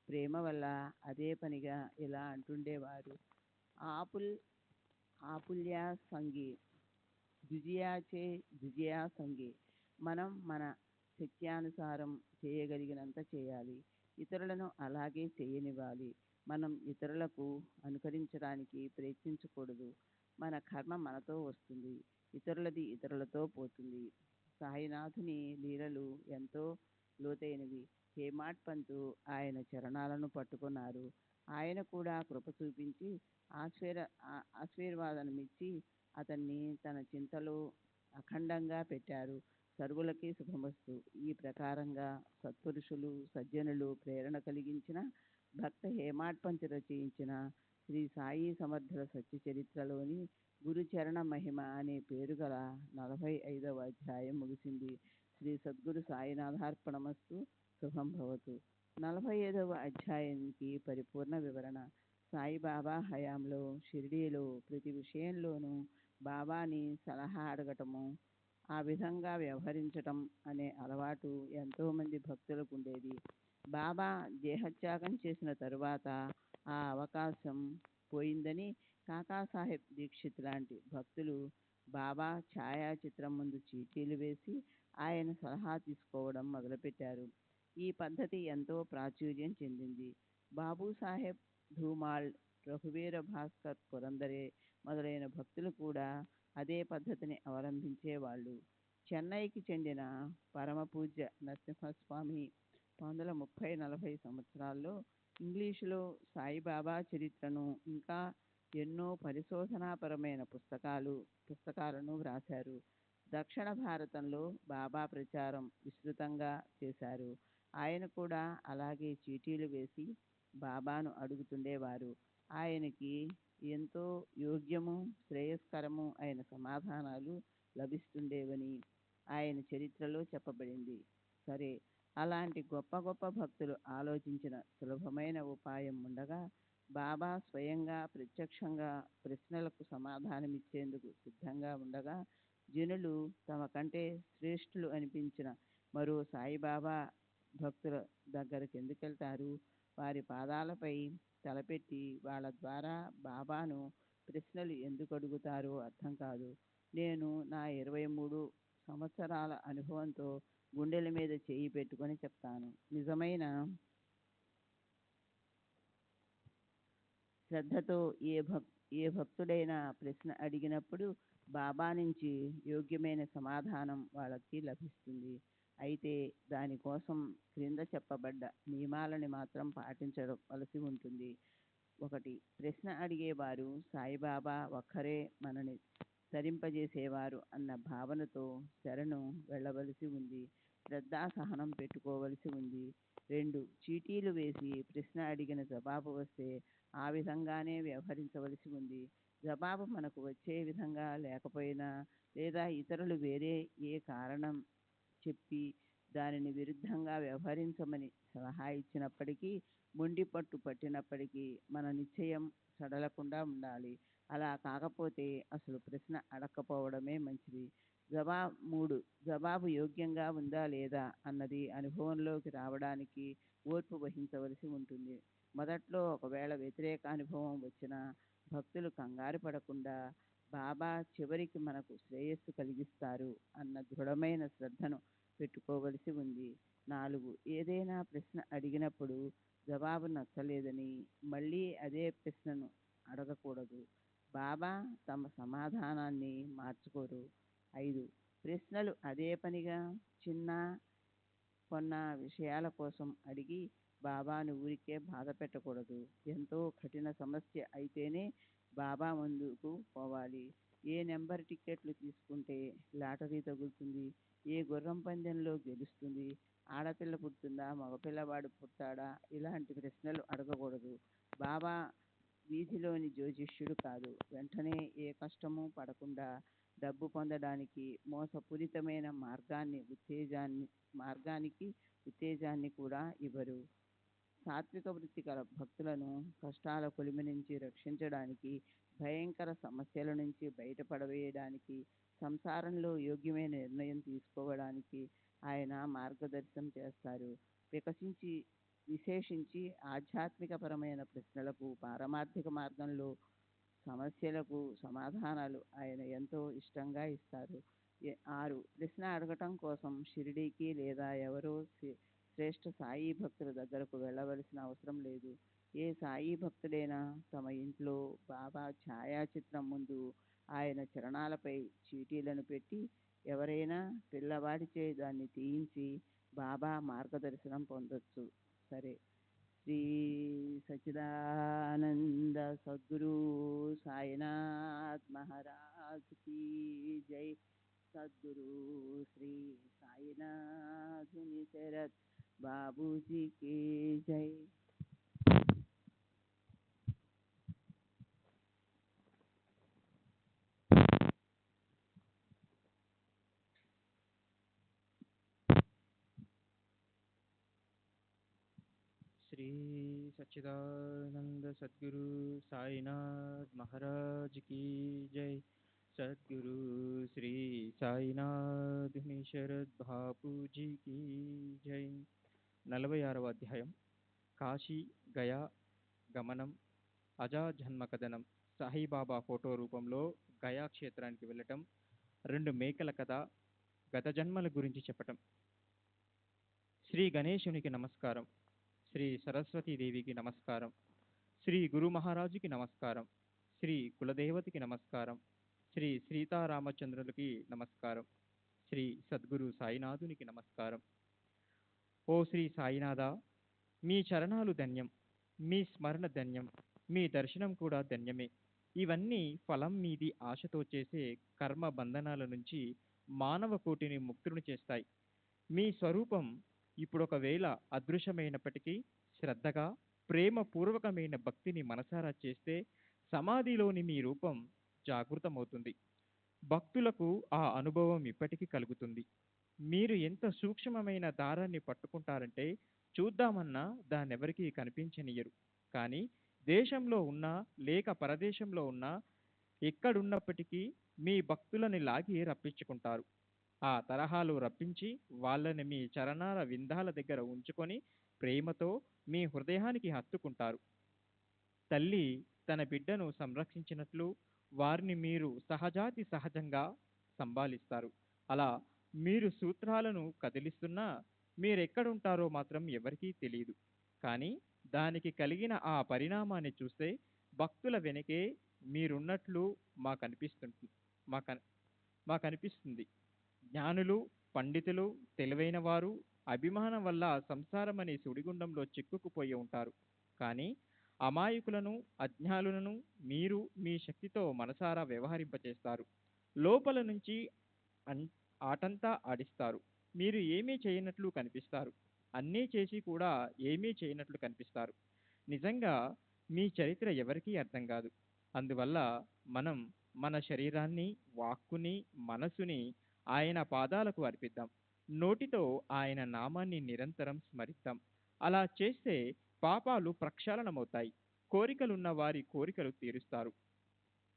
ప్రేమ వల్ల అదే పనిగా ఇలా అంటుండేవారు. ఆపుల్యా సంగే దుజియా సంగే. మనం మన శక్త్యానుసారం చేయగలిగినంత చేయాలి. ఇతరులను అలాగే చేయనివ్వాలి. మనం ఇతరులకు అనుకరించడానికి ప్రయత్నించకూడదు. మన కర్మ మనతో వస్తుంది, ఇతరులది ఇతరులతో పోతుంది. సాయినాథుని లీలలు ఎంతో లోతైనవి. హేమాడ్ పంతు ఆయన చరణాలను పట్టుకున్నారు. ఆయన కూడా కృప చూపించి ఆశీర్వాదనమిచ్చి అతన్ని తన చింతలో అఖండంగా పెట్టారు. సర్వులకి శుభమస్తు. ఈ ప్రకారంగా సత్పురుషులు సజ్జనులు ప్రేరణ కలిగించిన భక్త హేమాడ్ పంతు రచయించిన శ్రీ సాయి సమర్థుల సత్య చరిత్రలోని గురుచరణ మహిమ అనే పేరు గల 45వ అధ్యాయం ముగిసింది. శ్రీ సద్గురు సాయినాథార్పణమస్తు. శుభం భవతు. 45వ అధ్యాయానికి పరిపూర్ణ వివరణ. సాయిబాబా హయాంలో షిరిడీలో ప్రతి విషయంలోనూ బాబాని సలహా అడగటము, ఆ విధంగా వ్యవహరించటం అనే అలవాటు ఎంతోమంది భక్తులకు ఉండేది. బాబా దేహత్యాగం చేసిన తరువాత ఆ అవకాశం పోయిందని కాకాసాహెబ్ దీక్షిత్ లాంటి భక్తులు బాబా ఛాయాచిత్రం ముందు చీటీలు వేసి ఆయన సలహా తీసుకోవడం మొదలుపెట్టారు. ఈ పద్ధతి ఎంతో ప్రాచుర్యం చెందింది. బాబూ సాహెబ్ ధూమాల్, రఘువీర భాస్కర్ పురందరే మొదలైన భక్తులు కూడా అదే పద్ధతిని అవలంబించేవాళ్ళు. చెన్నైకి చెందిన పరమ పూజ్య నరసింహస్వామి 1930-40 సంవత్సరాల్లో ఇంగ్లీషులో సాయిబాబా చరిత్రను ఇంకా ఎన్నో పరిశోధనాపరమైన పుస్తకాలను వ్రాశారు. దక్షిణ భారతంలో బాబా ప్రచారం విస్తృతంగా చేశారు. ఆయన కూడా అలాగే చీటీలు వేసి బాబాను అడుగుతుండేవారు. ఆయనకి ఎంతో యోగ్యము, శ్రేయస్కరము అయిన సమాధానాలు లభిస్తుండేవని ఆయన చరిత్రలో చెప్పబడింది. సరే, అలాంటి గొప్ప గొప్ప భక్తులు ఆలోచించిన సులభమైన ఉపాయం ఉండగా బాబా స్వయంగా ప్రత్యక్షంగా ప్రశ్నలకు సమాధానమిచ్చేందుకు సిద్ధంగా ఉండగా జనులు తమ కంటే శ్రేష్ఠులు అనిపించిన మరో సాయిబాబా భక్తుల దగ్గరకు ఎందుకెళ్తారు? వారి పాదాలపై తలపెట్టి వాళ్ళ ద్వారా బాబాను ప్రశ్నలు ఎందుకు అడుగుతారో అర్థం కాదు. నేను నా 23 సంవత్సరాల అనుభవంతో గుండెల మీద చేయి పెట్టుకొని చెప్తాను. నిజమైన శ్రద్ధతో ఏ భక్తుడైనా ప్రశ్న అడిగినప్పుడు బాబా నుంచి యోగ్యమైన సమాధానం వాళ్ళకి లభిస్తుంది. అయితే దానికోసం క్రింద చెప్పబడ్డ నియమాలని మాత్రం పాటించవలసి ఉంటుంది. 1. ప్రశ్న అడిగేవారు సాయిబాబా ఒక్కరే మనని తరింపజేసేవారు అన్న భావనతో శరణు వెళ్ళవలసి ఉంది. శ్రద్ధా సహనం పెట్టుకోవలసి ఉంది. 2. చీటీలు వేసి ప్రశ్న అడిగిన జవాబు వస్తే ఆ విధంగానే వ్యవహరించవలసి ఉంది. జవాబు మనకు వచ్చే విధంగా లేకపోయినా లేదా ఇతరులు వేరే ఏ కారణం చెప్పి దానిని విరుద్ధంగా వ్యవహరించమని సలహా ఇచ్చినప్పటికీ, మొండి పట్టు పట్టినప్పటికీ మన నిశ్చయం సడలకుండా ఉండాలి. అలా కాకపోతే అసలు ప్రశ్న అడగకపోవడమే మంచిది. 3. జవాబు యోగ్యంగా ఉందా లేదా అన్నది అనుభవంలోకి రావడానికి ఓర్పు వహించవలసి ఉంటుంది. మొదట్లో ఒకవేళ వ్యతిరేక అనుభవం వచ్చినా భక్తులు కంగారు పడకుండా బాబా చివరికి మనకు శ్రేయస్సు కలిగిస్తారు అన్న దృఢమైన శ్రద్ధను పెట్టుకోవలసి ఉంది. 4. ఏదైనా ప్రశ్న అడిగినప్పుడు జవాబు నచ్చలేదని మళ్ళీ అదే ప్రశ్నను అడగకూడదు. బాబా తమ సమాధానాన్ని మార్చుకోరు. 5. ప్రశ్నలు అదే పనిగా చిన్న కొన్న విషయాల కోసం అడిగి బాబాను ఊరికే బాధ పెట్టకూడదు. ఎంతో కఠిన సమస్య అయితేనే బాబా ముందుకు పోవాలి. ఏ నెంబర్ టికెట్లు తీసుకుంటే లాటరీ తగులుతుంది? ఏ గుర్రం పందెంలో గెలుస్తుంది? ఆడపిల్ల పుడుతుందా, మగపిల్లవాడు పుడతాడా? ఇలాంటి ప్రశ్నలు అడగకూడదు. బాబా వీధిలోని జ్యోతిష్యుడు కాదు. వెంటనే ఏ కష్టము పడకుండా డబ్బు పొందడానికి మోసపూరితమైన మార్గానికి ఉత్తేజాన్ని కూడా ఇవ్వరు. సాత్విక వృత్తి గల భక్తులను కష్టాల కొలిమి నుంచి రక్షించడానికి, భయంకర సమస్యల నుంచి బయటపడవేయడానికి, సంసారంలో యోగ్యమైన నిర్ణయం తీసుకోవడానికి ఆయన మార్గదర్శనం చేస్తారు. విశేషించి ఆధ్యాత్మికపరమైన ప్రశ్నలకు, పారమార్థిక మార్గంలో సమస్యలకు సమాధానాలు ఆయన ఎంతో ఇష్టంగా ఇస్తారు. 6. ప్రశ్న అడగటం కోసం షిరిడీకి లేదా ఎవరో శ్రేష్ఠ సాయి భక్తుల దగ్గరకు వెళ్ళవలసిన అవసరం లేదు. ఏ సాయి భక్తుడైనా తమ ఇంట్లో బాబా ఛాయాచిత్రం ముందు ఆయన చరణాలపై చీటీలను పెట్టి ఎవరైనా పిల్లవాడిచే దాన్ని తీయించి బాబా మార్గదర్శనం పొందొచ్చు. సరే, శ్రీ సచ్చిదానంద సద్గురు సాయినాథ్ మహారాజ్ కీ జై. సద్గురు శ్రీ సాయినాథుని శరత్ బాబూజీ కీ జై. श्री सच्चिदानंद सद्गुरु साईनाथ महाराज की जय। सद्गुरु श्री సాయినాథ్ శరద్ బాపూజీకి జై. 46వ అధ్యాయం కాశీ గయా గమనం అజాజన్మ కథనం. సాయిబాబా ఫోటో రూపంలో గయా క్షేత్రానికి వెళ్ళటం, 2 మేకల కథ, గత జన్మల గురించి చెప్పటం. శ్రీ గణేశునికి నమస్కారం, శ్రీ సరస్వతీదేవికి నమస్కారం, శ్రీ గురు మహారాజుకి నమస్కారం, శ్రీ కులదేవతకి నమస్కారం, శ్రీ సీతారామచంద్రులకి నమస్కారం, శ్రీ సద్గురు సాయినాథునికి నమస్కారం. ఓ శ్రీ సాయినాథ, మీ చరణాలు ధన్యం, మీ స్మరణ ధన్యం, మీ దర్శనం కూడా ధన్యమే. ఇవన్నీ ఫలం మీది ఆశతో చేసే కర్మ బంధనాల నుంచి మానవ కోటిని ముక్తుని చేస్తాయి. మీ స్వరూపం ఇప్పుడొకవేళ అదృశ్యమైనప్పటికీ శ్రద్ధగా ప్రేమపూర్వకమైన భక్తిని మనసారా చేస్తే సమాధిలోని మీ రూపం జాగృతమవుతుంది. భక్తులకు ఆ అనుభవం ఇప్పటికీ కలుగుతుంది. మీరు ఎంత సూక్ష్మమైన దారాన్ని పట్టుకుంటారంటే చూద్దామన్నా దాన్నెవరికీ కనిపించనియరు. కానీ దేశంలో ఉన్నా లేక పరదేశంలో ఉన్నా ఎక్కడున్నప్పటికీ మీ భక్తులని లాగి రప్పించుకుంటారు. ఆ తరహాలో రప్పించి వాళ్ళని మీ చరణాల విందాల దగ్గర ఉంచుకొని ప్రేమతో మీ హృదయానికి హత్తుకుంటారు. తల్లి తన బిడ్డను సంరక్షించినట్లు వారిని మీరు సహజాతి సహజంగా సంభాలిస్తారు. అలా మీరు సూత్రాలను కదిలిస్తున్నా మీరెక్కడుంటారో మాత్రం ఎవరికీ తెలియదు. కానీ దానికి కలిగిన ఆ పరిణామాన్ని చూస్తే భక్తుల వెనకే మీరున్నట్లు మాకనిపిస్తుంది. జ్ఞానులు, పండితులు, తెలివైన వారు అభిమానం వల్ల సంసారం అనే సుడిగుండంలో చిక్కుకుపోయి ఉంటారు. కానీ అమాయకులను, అజ్ఞానులను మీరు మీ శక్తితో మనసారా వ్యవహరింపచేస్తారు. లోపల నుంచి ఆటంతా ఆడిస్తారు. మీరు ఏమీ చేయనట్లు కనిపిస్తారు, అన్నీ చేసి కూడా ఏమీ చేయనట్లు కనిపిస్తారు. నిజంగా మీ చరిత్ర ఎవరికీ అర్థం కాదు. అందువల్ల మనం మన శరీరాన్ని, వాక్కుని, మనసుని ఆయన పాదాలకు అర్పిద్దాం. నోటితో ఆయన నామాన్ని నిరంతరం స్మరిద్దాం. అలా చేస్తే పాపాలు ప్రక్షాళనమవుతాయి. కోరికలున్న వారి కోరికలు తీరుస్తారు.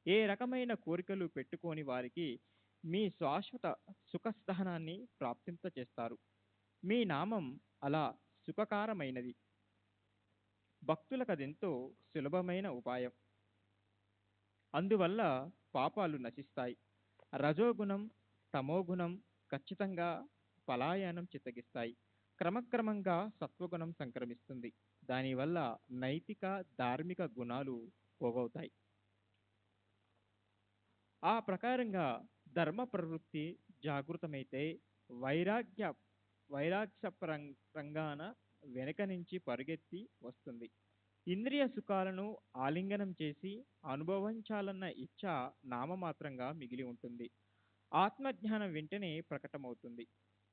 ఏ రకమైన కోరికలు పెట్టుకోని వారికి మీ శాశ్వత సుఖస్థానాన్ని ప్రాప్తింపచేస్తారు. మీ నామం అలా సుఖకారమైనది. భక్తులకదెంతో సులభమైన ఉపాయం. అందువల్ల పాపాలు నశిస్తాయి. రజోగుణం, తమోగుణం ఖచ్చితంగా పలాయనం చిత్తగిస్తాయి. క్రమక్రమంగా సత్వగుణం సంక్రమిస్తుంది. దానివల్ల నైతిక, ధార్మిక గుణాలు పోగవుతాయి. ఆ ప్రకారంగా ధర్మ ప్రవృత్తి జాగృతమైతే వైరాగ్యపరంగాన వెనక నుంచి పరుగెత్తి వస్తుంది. ఇంద్రియ సుఖాలను ఆలింగనం చేసి అనుభవించాలన్న ఇచ్చ నామమాత్రంగా మిగిలి ఉంటుంది. ఆత్మజ్ఞానం వెంటనే ప్రకటమవుతుంది.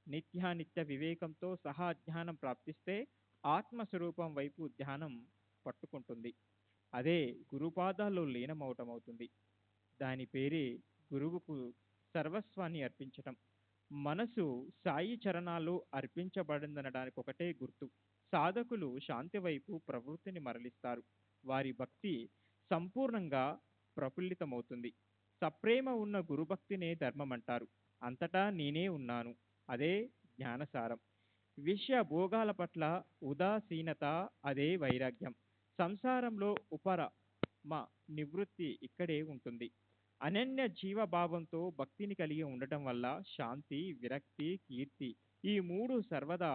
నిత్యానిత్య వివేకంతో సహా జ్ఞానం ప్రాప్తిస్తే ఆత్మస్వరూపం వైపు ధ్యానం పట్టుకుంటుంది. అదే గురుపాదాల్లో లీనమవటమవుతుంది. దాని పేరే గురువుకు సర్వస్వాన్ని అర్పించటం. మనసు సాయి చరణాలు అర్పించబడిందనడానికి ఒకటే గుర్తు. సాధకులు శాంతి వైపు ప్రవృత్తిని మరలిస్తారు. వారి భక్తి సంపూర్ణంగా ప్రఫుల్లితమవుతుంది. సప్రేమ ఉన్న గురుభక్తినే ధర్మం అంటారు. అంతటా నేనే ఉన్నాను, అదే జ్ఞానసారం. విషయ భోగాల పట్ల ఉదాసీనత, అదే వైరాగ్యం. సంసారంలో ఉపరమ నివృత్తి ఇక్కడే ఉంటుంది. అనన్య జీవభావంతో భక్తిని కలిగి ఉండటం వల్ల శాంతి, విరక్తి, కీర్తి ఈ 3 సర్వదా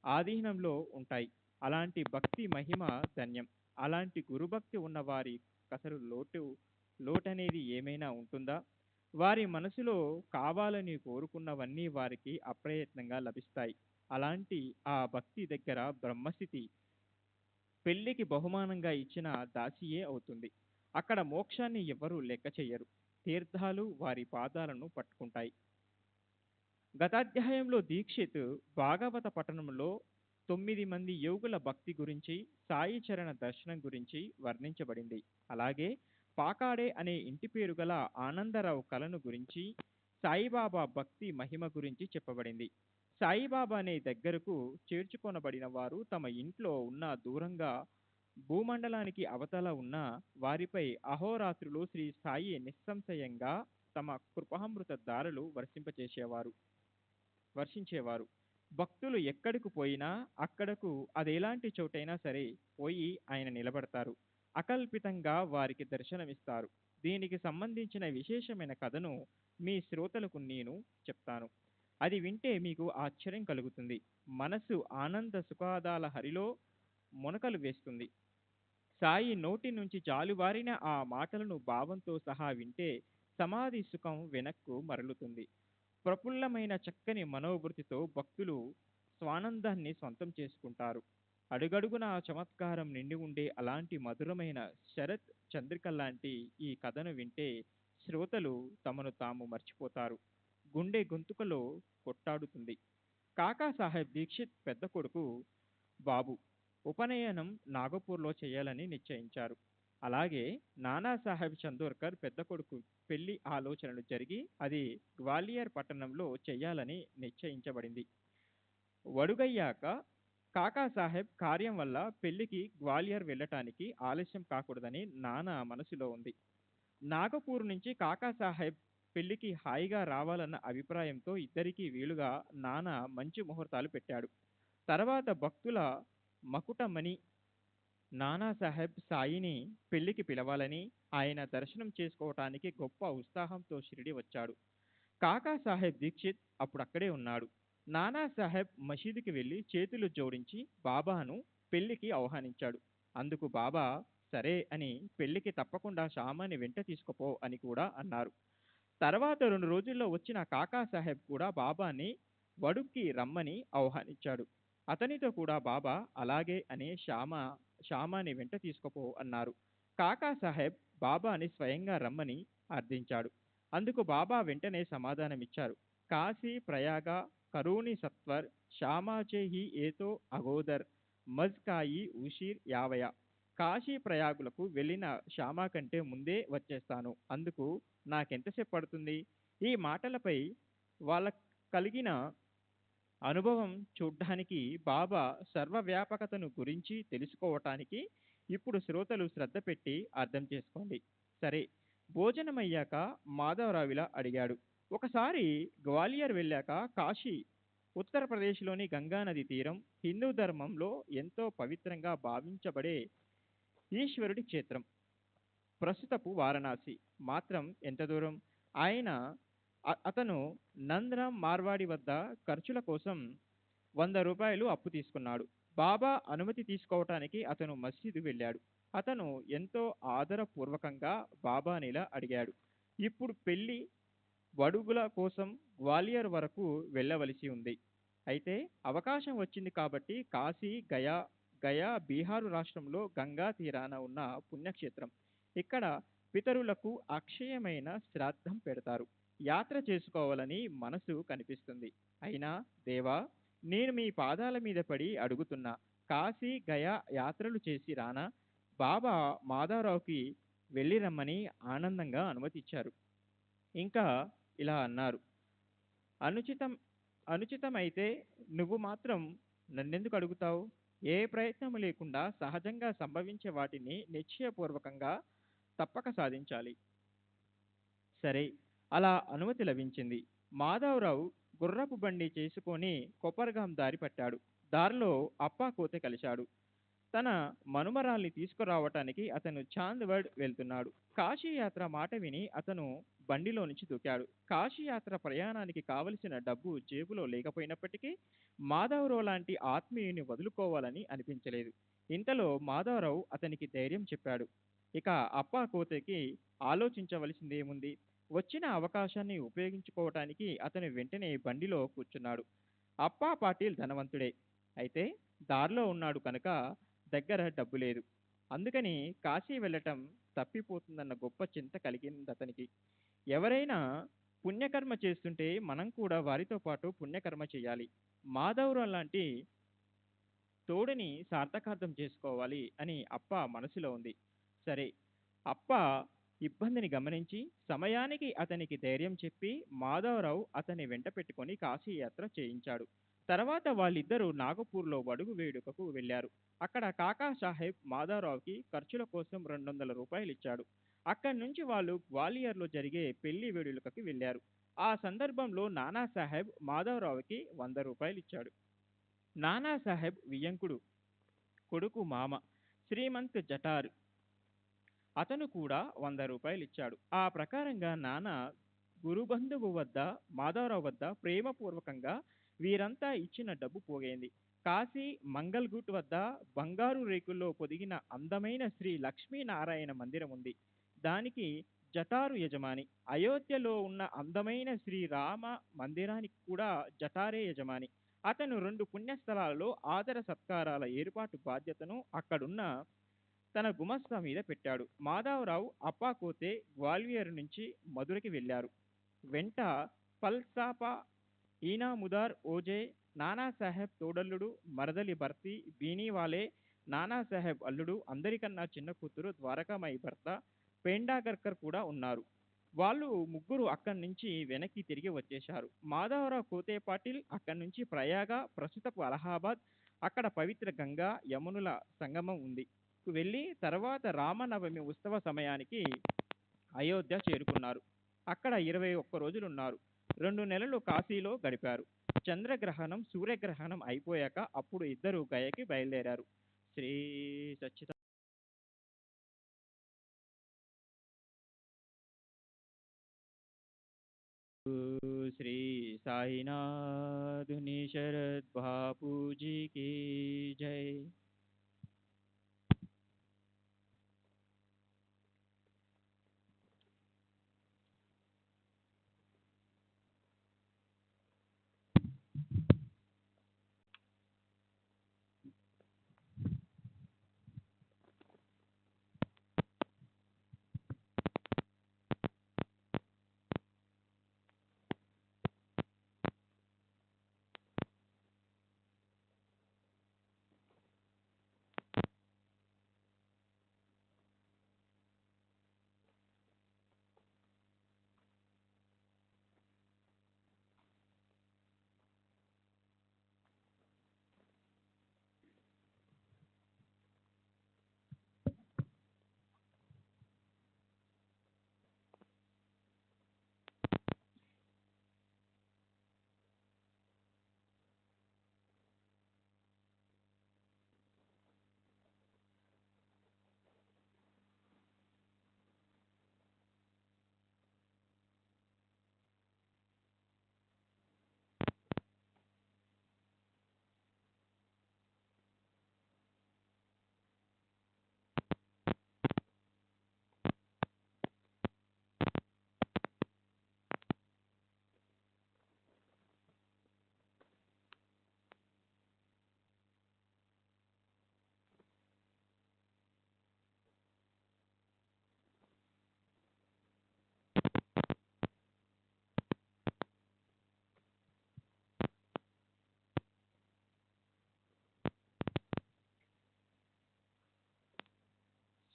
ఆధీనంలో ఉంటాయి. అలాంటి భక్తి మహిమ ధన్యం. అలాంటి గురుభక్తి ఉన్న వారి కసరు లోటనేది ఏమైనా ఉంటుందా? వారి మనసులో కావాలని కోరుకున్నవన్నీ వారికి అప్రయత్నంగా లభిస్తాయి. అలాంటి ఆ భక్తి దగ్గర బ్రహ్మస్థితి పెళ్లికి బహుమానంగా ఇచ్చిన దాసియే అవుతుంది. అక్కడ మోక్షాన్ని ఎవరూ లెక్క చెయ్యరు. తీర్థాలు వారి పాదాలను పట్టుకుంటాయి. గతాధ్యాయంలో దీక్షిత్ భాగవత పఠనంలో 9 మంది యోగుల భక్తి గురించి, సాయి చరణ దర్శనం గురించి వర్ణించబడింది. అలాగే పాకాడే అనే ఇంటి పేరు గల ఆనందరావు కళను గురించి, సాయిబాబా భక్తి మహిమ గురించి చెప్పబడింది. సాయిబాబాని దగ్గరకు చేర్చుకొనబడిన వారు తమ ఇంట్లో ఉన్న దూరంగా భూమండలానికి అవతల ఉన్న వారిపై అహోరాత్రులు శ్రీ సాయి నిస్సంశయంగా తమ కృపామృత దారులు వర్షించేవారు. భక్తులు ఎక్కడికి పోయినా అక్కడకు అదెలాంటి చోటైనా సరే పోయి ఆయన నిలబడతారు. అకల్పితంగా వారికి దర్శనమిస్తారు. దీనికి సంబంధించిన విశేషమైన కథను మీ శ్రోతలకు నేను చెప్తాను. అది వింటే మీకు ఆశ్చర్యం కలుగుతుంది. మనసు ఆనంద సుఖాదాల హరిలో మునకలు వేస్తుంది. సాయి నోటి నుంచి జాలువారిన ఆ మాటలను భావంతో సహా వింటే సమాధి సుఖం వెనక్కు మరలుతుంది. ప్రఫుల్లమైన చక్కని మనోవృత్తితో భక్తులు స్వానందాన్ని సొంతం చేసుకుంటారు. అడుగడుగున ఆ చమత్కారం నిండి ఉండే అలాంటి మధురమైన శరత్ చంద్రిక లాంటి ఈ కథను వింటే శ్రోతలు తమను తాము మర్చిపోతారు. గుండె గొంతుకలో కొట్టాడుతుంది. కాకాసాహెబ్ దీక్షిత్ పెద్ద కొడుకు బాబు ఉపనయనం నాగపూర్లో చేయాలని నిశ్చయించారు. అలాగే నానాసాహెబ్ చందోర్కర్ పెద్ద కొడుకు పెళ్లి ఆలోచనలు జరిగి అది గ్వాలియర్ పట్టణంలో చేయాలని నిశ్చయించబడింది. వడుగయ్యాక కాకాసాహెబ్ కార్యం వల్ల పెళ్లికి గ్వాలియర్ వెళ్ళటానికి ఆలస్యం కాకూడదని నానా మనసులో ఉంది. నాగపూర్ నుంచి కాకాసాహెబ్ పెళ్లికి హాయిగా రావాలన్న అభిప్రాయంతో ఇద్దరికీ వీలుగా నానా మంచి ముహూర్తాలు పెట్టాడు. తర్వాత భక్తుల మకుటమణి నానాసాహెబ్ సాయిని పెళ్లికి పిలవాలని, ఆయన దర్శనం చేసుకోవటానికి గొప్ప ఉత్సాహంతో షిరిడి వచ్చాడు. కాకాసాహెబ్ దీక్షిత్ అప్పుడు అక్కడే ఉన్నాడు. నానాసాహెబ్ మసీదుకి వెళ్ళి చేతులు జోడించి బాబాను పెళ్లికి ఆహ్వానించాడు. అందుకు బాబా సరే అని పెళ్లికి తప్పకుండా శ్యామాని వెంట తీసుకుపో అని కూడా అన్నారు. తర్వాత 2 రోజుల్లో వచ్చిన కాకాసాహెబ్ కూడా బాబాని వడుక్కి రమ్మని ఆహ్వానించాడు. అతనితో కూడా బాబా అలాగే అని శ్యామాని వెంట తీసుకుపో అన్నారు. కాకాసాహెబ్ బాబాని స్వయంగా రమ్మని అర్థించాడు. అందుకు బాబా వెంటనే సమాధానమిచ్చారు. కాశీ ప్రయాగ కరూని సత్వర్ శ్యామాచే హి ఏతో అగోదర్ మజ్కాయి ఉషీర్ యావయ. కాశీ ప్రయాగులకు వెళ్ళిన శ్యామ కంటే ముందే వచ్చేస్తాను. అందుకు నాకెంతసేపు పడుతుంది? ఈ మాటలపై వాళ్ళ కలిగిన అనుభవం చూడ్డానికి, బాబా సర్వవ్యాపకతను గురించి తెలుసుకోవటానికి ఇప్పుడు శ్రోతలు శ్రద్ధ పెట్టి అర్థం చేసుకోండి. సరే, భోజనమయ్యాక మాధవరావు ఇలా అడిగాడు. ఒకసారి గ్వాలియర్ వెళ్ళాక కాశీ ఉత్తరప్రదేశ్లోని గంగానది తీరం హిందూ ధర్మంలో ఎంతో పవిత్రంగా భావించబడే ఈశ్వరుడి క్షేత్రం. ప్రస్తుతపు వారణాసి మాత్రం ఎంత దూరం? అతను నందరామ్ మార్వాడి వద్ద ఖర్చుల కోసం 100 రూపాయలు అప్పు తీసుకున్నాడు. బాబా అనుమతి తీసుకోవటానికి అతను మసీదు వెళ్ళాడు. అతను ఎంతో ఆదరపూర్వకంగా బాబానిలా అడిగాడు. ఇప్పుడు పెళ్లి వడుగుల కోసం గ్వాలియర్ వరకు వెళ్ళవలసి ఉంది. అయితే అవకాశం వచ్చింది కాబట్టి కాశీ గయా బీహారు రాష్ట్రంలో గంగా తీరాన ఉన్న పుణ్యక్షేత్రం. ఇక్కడ పితరులకు అక్షయమైన శ్రాద్ధం పెడతారు. యాత్ర చేసుకోవాలని మనసు కనిపిస్తుంది. అయినా దేవా, నేను మీ పాదాల మీద పడి అడుగుతున్నా, కాశీ గయా యాత్రలు చేసి రానా? బాబా మాధవరావుకి వెళ్ళి రమ్మని ఆనందంగా అనుమతిచ్చారు. ఇంకా ఇలా అన్నారు, అనుచితమైతే నువ్వు మాత్రం నన్నెందుకు అడుగుతావు? ఏ ప్రయత్నం లేకుండా సహజంగా సంభవించే వాటిని నిశ్చయపూర్వకంగా తప్పక సాధించాలి. సరే, అలా అనుమతి లభించింది. మాధవరావు గుర్రపు బండి చేసుకొని కొప్పర్గాం దారి పట్టాడు. దారిలో అప్పా కోతే కలిశాడు. తన మనుమరాల్ని తీసుకురావటానికి అతను చాంద్వడ్ వెళ్తున్నాడు. కాశీయాత్ర మాట విని అతను బండిలో నుంచి దూకాడు. కాశీయాత్ర ప్రయాణానికి కావలసిన డబ్బు జేబులో లేకపోయినప్పటికీ మాధవరావు లాంటి ఆత్మీయుని వదులుకోవాలని అనిపించలేదు. ఇంతలో మాధవరావు అతనికి ధైర్యం చెప్పాడు. ఇక అప్పా కోతకి ఆలోచించవలసిందేముంది? వచ్చిన అవకాశాన్ని ఉపయోగించుకోవటానికి అతను వెంటనే బండిలో కూర్చున్నాడు. అప్పా పాటిల్ ధనవంతుడే. అయితే దారిలో ఉన్నాడు కనుక దగ్గర డబ్బు లేదు. అందుకని కాశీ వెళ్ళటం తప్పిపోతుందన్న గొప్ప చింత కలిగింది అతనికి. ఎవరైనా పుణ్యకర్మ చేస్తుంటే మనం కూడా వారితో పాటు పుణ్యకర్మ చేయాలి. మాధవరావు లాంటి తోడుని సార్థకార్థం చేసుకోవాలి అని అప్ప మనసులో ఉంది. సరే, అప్ప ఇబ్బందిని గమనించి సమయానికి అతనికి ధైర్యం చెప్పి మాధవరావు అతని వెంట పెట్టుకొని కాశీయాత్ర చేయించాడు. తర్వాత వాళ్ళిద్దరూ నాగపూర్లో బడుగు వేడుకకు వెళ్ళారు. అక్కడ కాకా సాహెబ్ మాధవరావుకి ఖర్చుల కోసం 200 రూపాయలు ఇచ్చాడు. అక్కడి నుంచి వాళ్ళు గ్వాలియర్లో జరిగే పెళ్లి వేడుకకి వెళ్ళారు. ఆ సందర్భంలో నానాసాహెబ్ మాధవరావుకి 100 రూపాయలు ఇచ్చాడు. నానాసాహెబ్ వియంకుడు కొడుకు మామ శ్రీమంత్ జటార్ అతను కూడా 100 రూపాయలు ఇచ్చాడు. ఆ ప్రకారంగా నానా గురుబంధువు వద్ద మాధవరావు వద్ద ప్రేమపూర్వకంగా వీరంతా ఇచ్చిన డబ్బు పోగైంది. కాశీ మంగల్గుట్ వద్ద బంగారు రేకుల్లో పొదిగిన అందమైన శ్రీ లక్ష్మీనారాయణ మందిరం ఉంది. దానికి జటారు యజమాని. అయోధ్యలో ఉన్న అందమైన శ్రీ రామ మందిరానికి కూడా జటారే యజమాని. అతను 2 పుణ్యస్థలాలలో ఆదర సత్కారాల ఏర్పాటు బాధ్యతను అక్కడున్న తన గుమస్తా మీద పెట్టాడు. మాధవరావు అప్పాకోతే గ్వాలియర్ నుంచి మధురకి వెళ్ళారు. వెంట పల్సాపా ఈనాముదార్ ఓజే నానాసాహెబ్ తోడల్లుడు మరదలి భర్తీ బీనీవాలే నానాసాహెబ్ అల్లుడు అందరికన్నా చిన్న కూతురు ద్వారకామాయి భర్త పేండాగర్కర్ కూడా ఉన్నారు. వాళ్ళు ముగ్గురు అక్కడి నుంచి వెనక్కి తిరిగి వచ్చేశారు. మాధవరావు కోతే పాటిల్ అక్కడి నుంచి ప్రయాగ ప్రస్తుతపు అలహాబాద్ అక్కడ పవిత్ర గంగా యమునుల సంగమం ఉంది వెళ్ళి తర్వాత రామనవమి ఉత్సవ సమయానికి అయోధ్య చేరుకున్నారు. అక్కడ 21 రోజులున్నారు. 2 నెలలు కాశీలో గడిపారు. చంద్రగ్రహణం సూర్యగ్రహణం అయిపోయాక అప్పుడు ఇద్దరు గయకి బయలుదేరారు. శ్రీ సచ్చిత श्री साईनाथुनी शरद बापू जी की जय.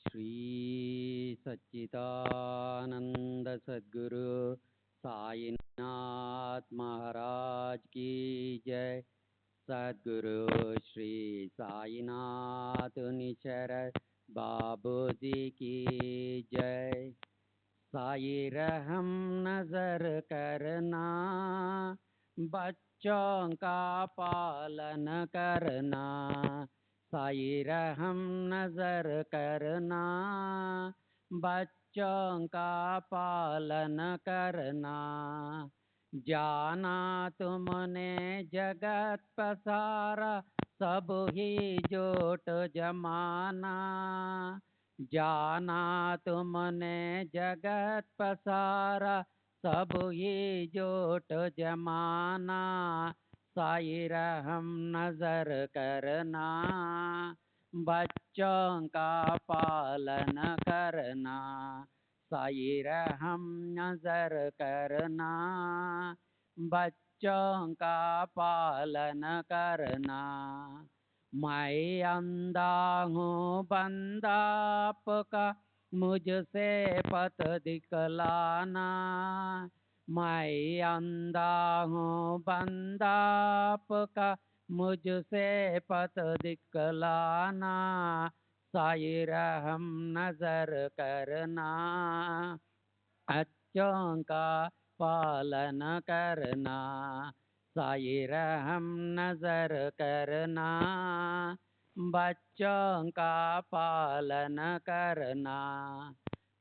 श्री सच्चिदानंद सद्गुरु साईनाथ महाराज की जय. सद्गुरु श्री साईनाथ निशरद बाबू जी की जय. साई रहम नजर करना, बच्चों का पालन करना. साई रहम नजर करना, बच्चों का पालन करना. जाना तुमने जगत पसारा, सब ही जोट जमाना. जाना तुमने जगत पसारा, सब ही जोट जमाना. साई रहम नजर करना, बच्चों का पालन करना. साई रहम नजर करना, बच्चों का पालन करना. मैं अंधा हूँ बंदा आपका, मुझसे पथ दिखलाना. मैं अंधा हूँ बंदा आपका, मुझसे पथ दिखलाना, साई रहम नजर करना, अच्छों का पालन करना, साई रहम नजर करना, बच्चों का पालन करना।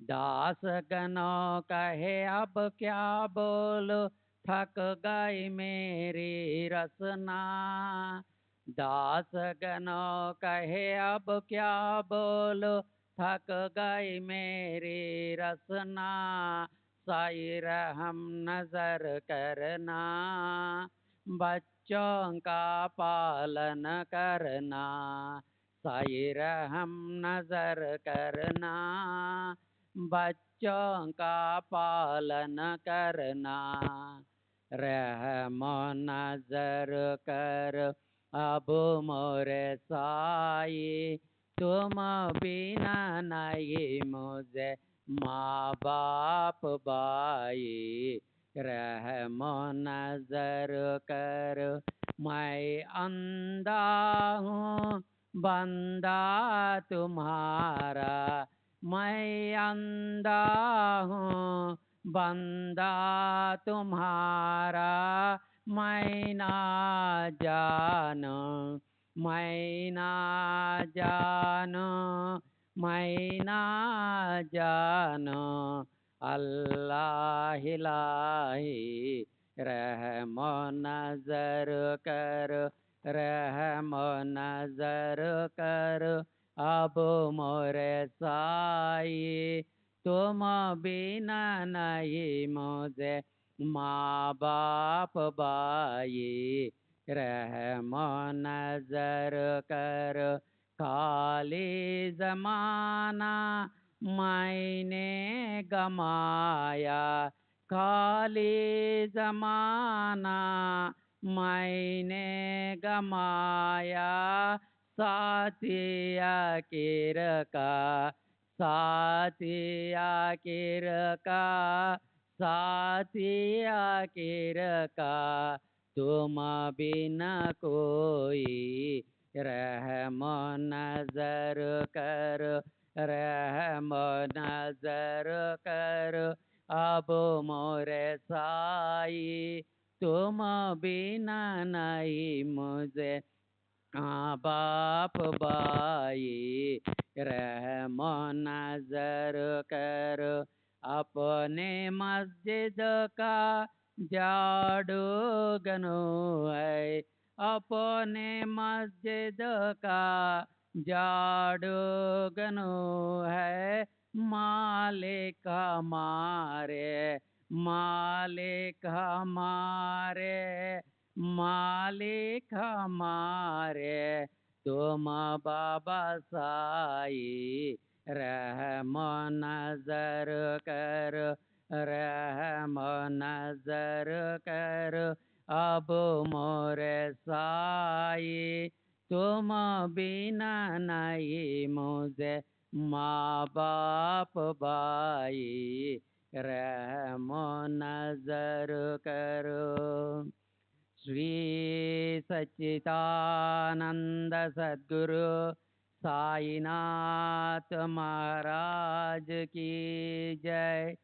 दास गनों कहे अब क्या बोलो, थक गई मेरी रसना, दास गनों कहे अब क्या बोलो, थक गई मेरी रसना, साई रहम नजर करना, बच्चों का पालन करना, साई रहम नजर करना, बच्चों का पालन करना, रहम नजर कर अब मोरे साई, तुम बिना नहीं मुझे माँ बाप भाई, रहम नजर कर मैं अंधा हूँ बंदा तुम्हारा, मैं अंधा हूँ बंदा तुम्हारा, मैं ना जानो, मैं ना जानो, मैं ना जानो, अल्लाह इलाही, रहम नजर कर, रहम नजर कर अब मोरे साई, तुम बिना नहीं मुझे माँ बाप भाई, रहम नजर कर खाली जमाना मैंने गमाया, खाली जमाना मैंने गमाया, साथिया किर का, साथिया किर का, साथिया किर का, तुम बिना कोई, रहम नजर कर, रहम नजर कर अब मोरे साई, तुम बिना नहीं मुझे माँ बाप भाई, रहम नजर कर अपने मस्जिद का झाड़ू गनो है, अपने मस्जिद का झाड़ू गनो है, मालिक हमारे, मालिक हमारे, मालिक हमारे, तुम बाबा साई, रहम नजर कर, रहम नजर कर अब मोरे साई, तुम बिना नहीं मुझे माँ बाप भाई, रहम नजर करो। श्री सच्चिदानंद सद्गुरु साईनाथ महाराज की जय,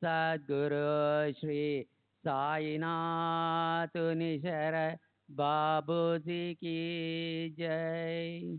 सद्गुरु श्री साईनाथ निशर बाबू जी की जय।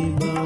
బాబా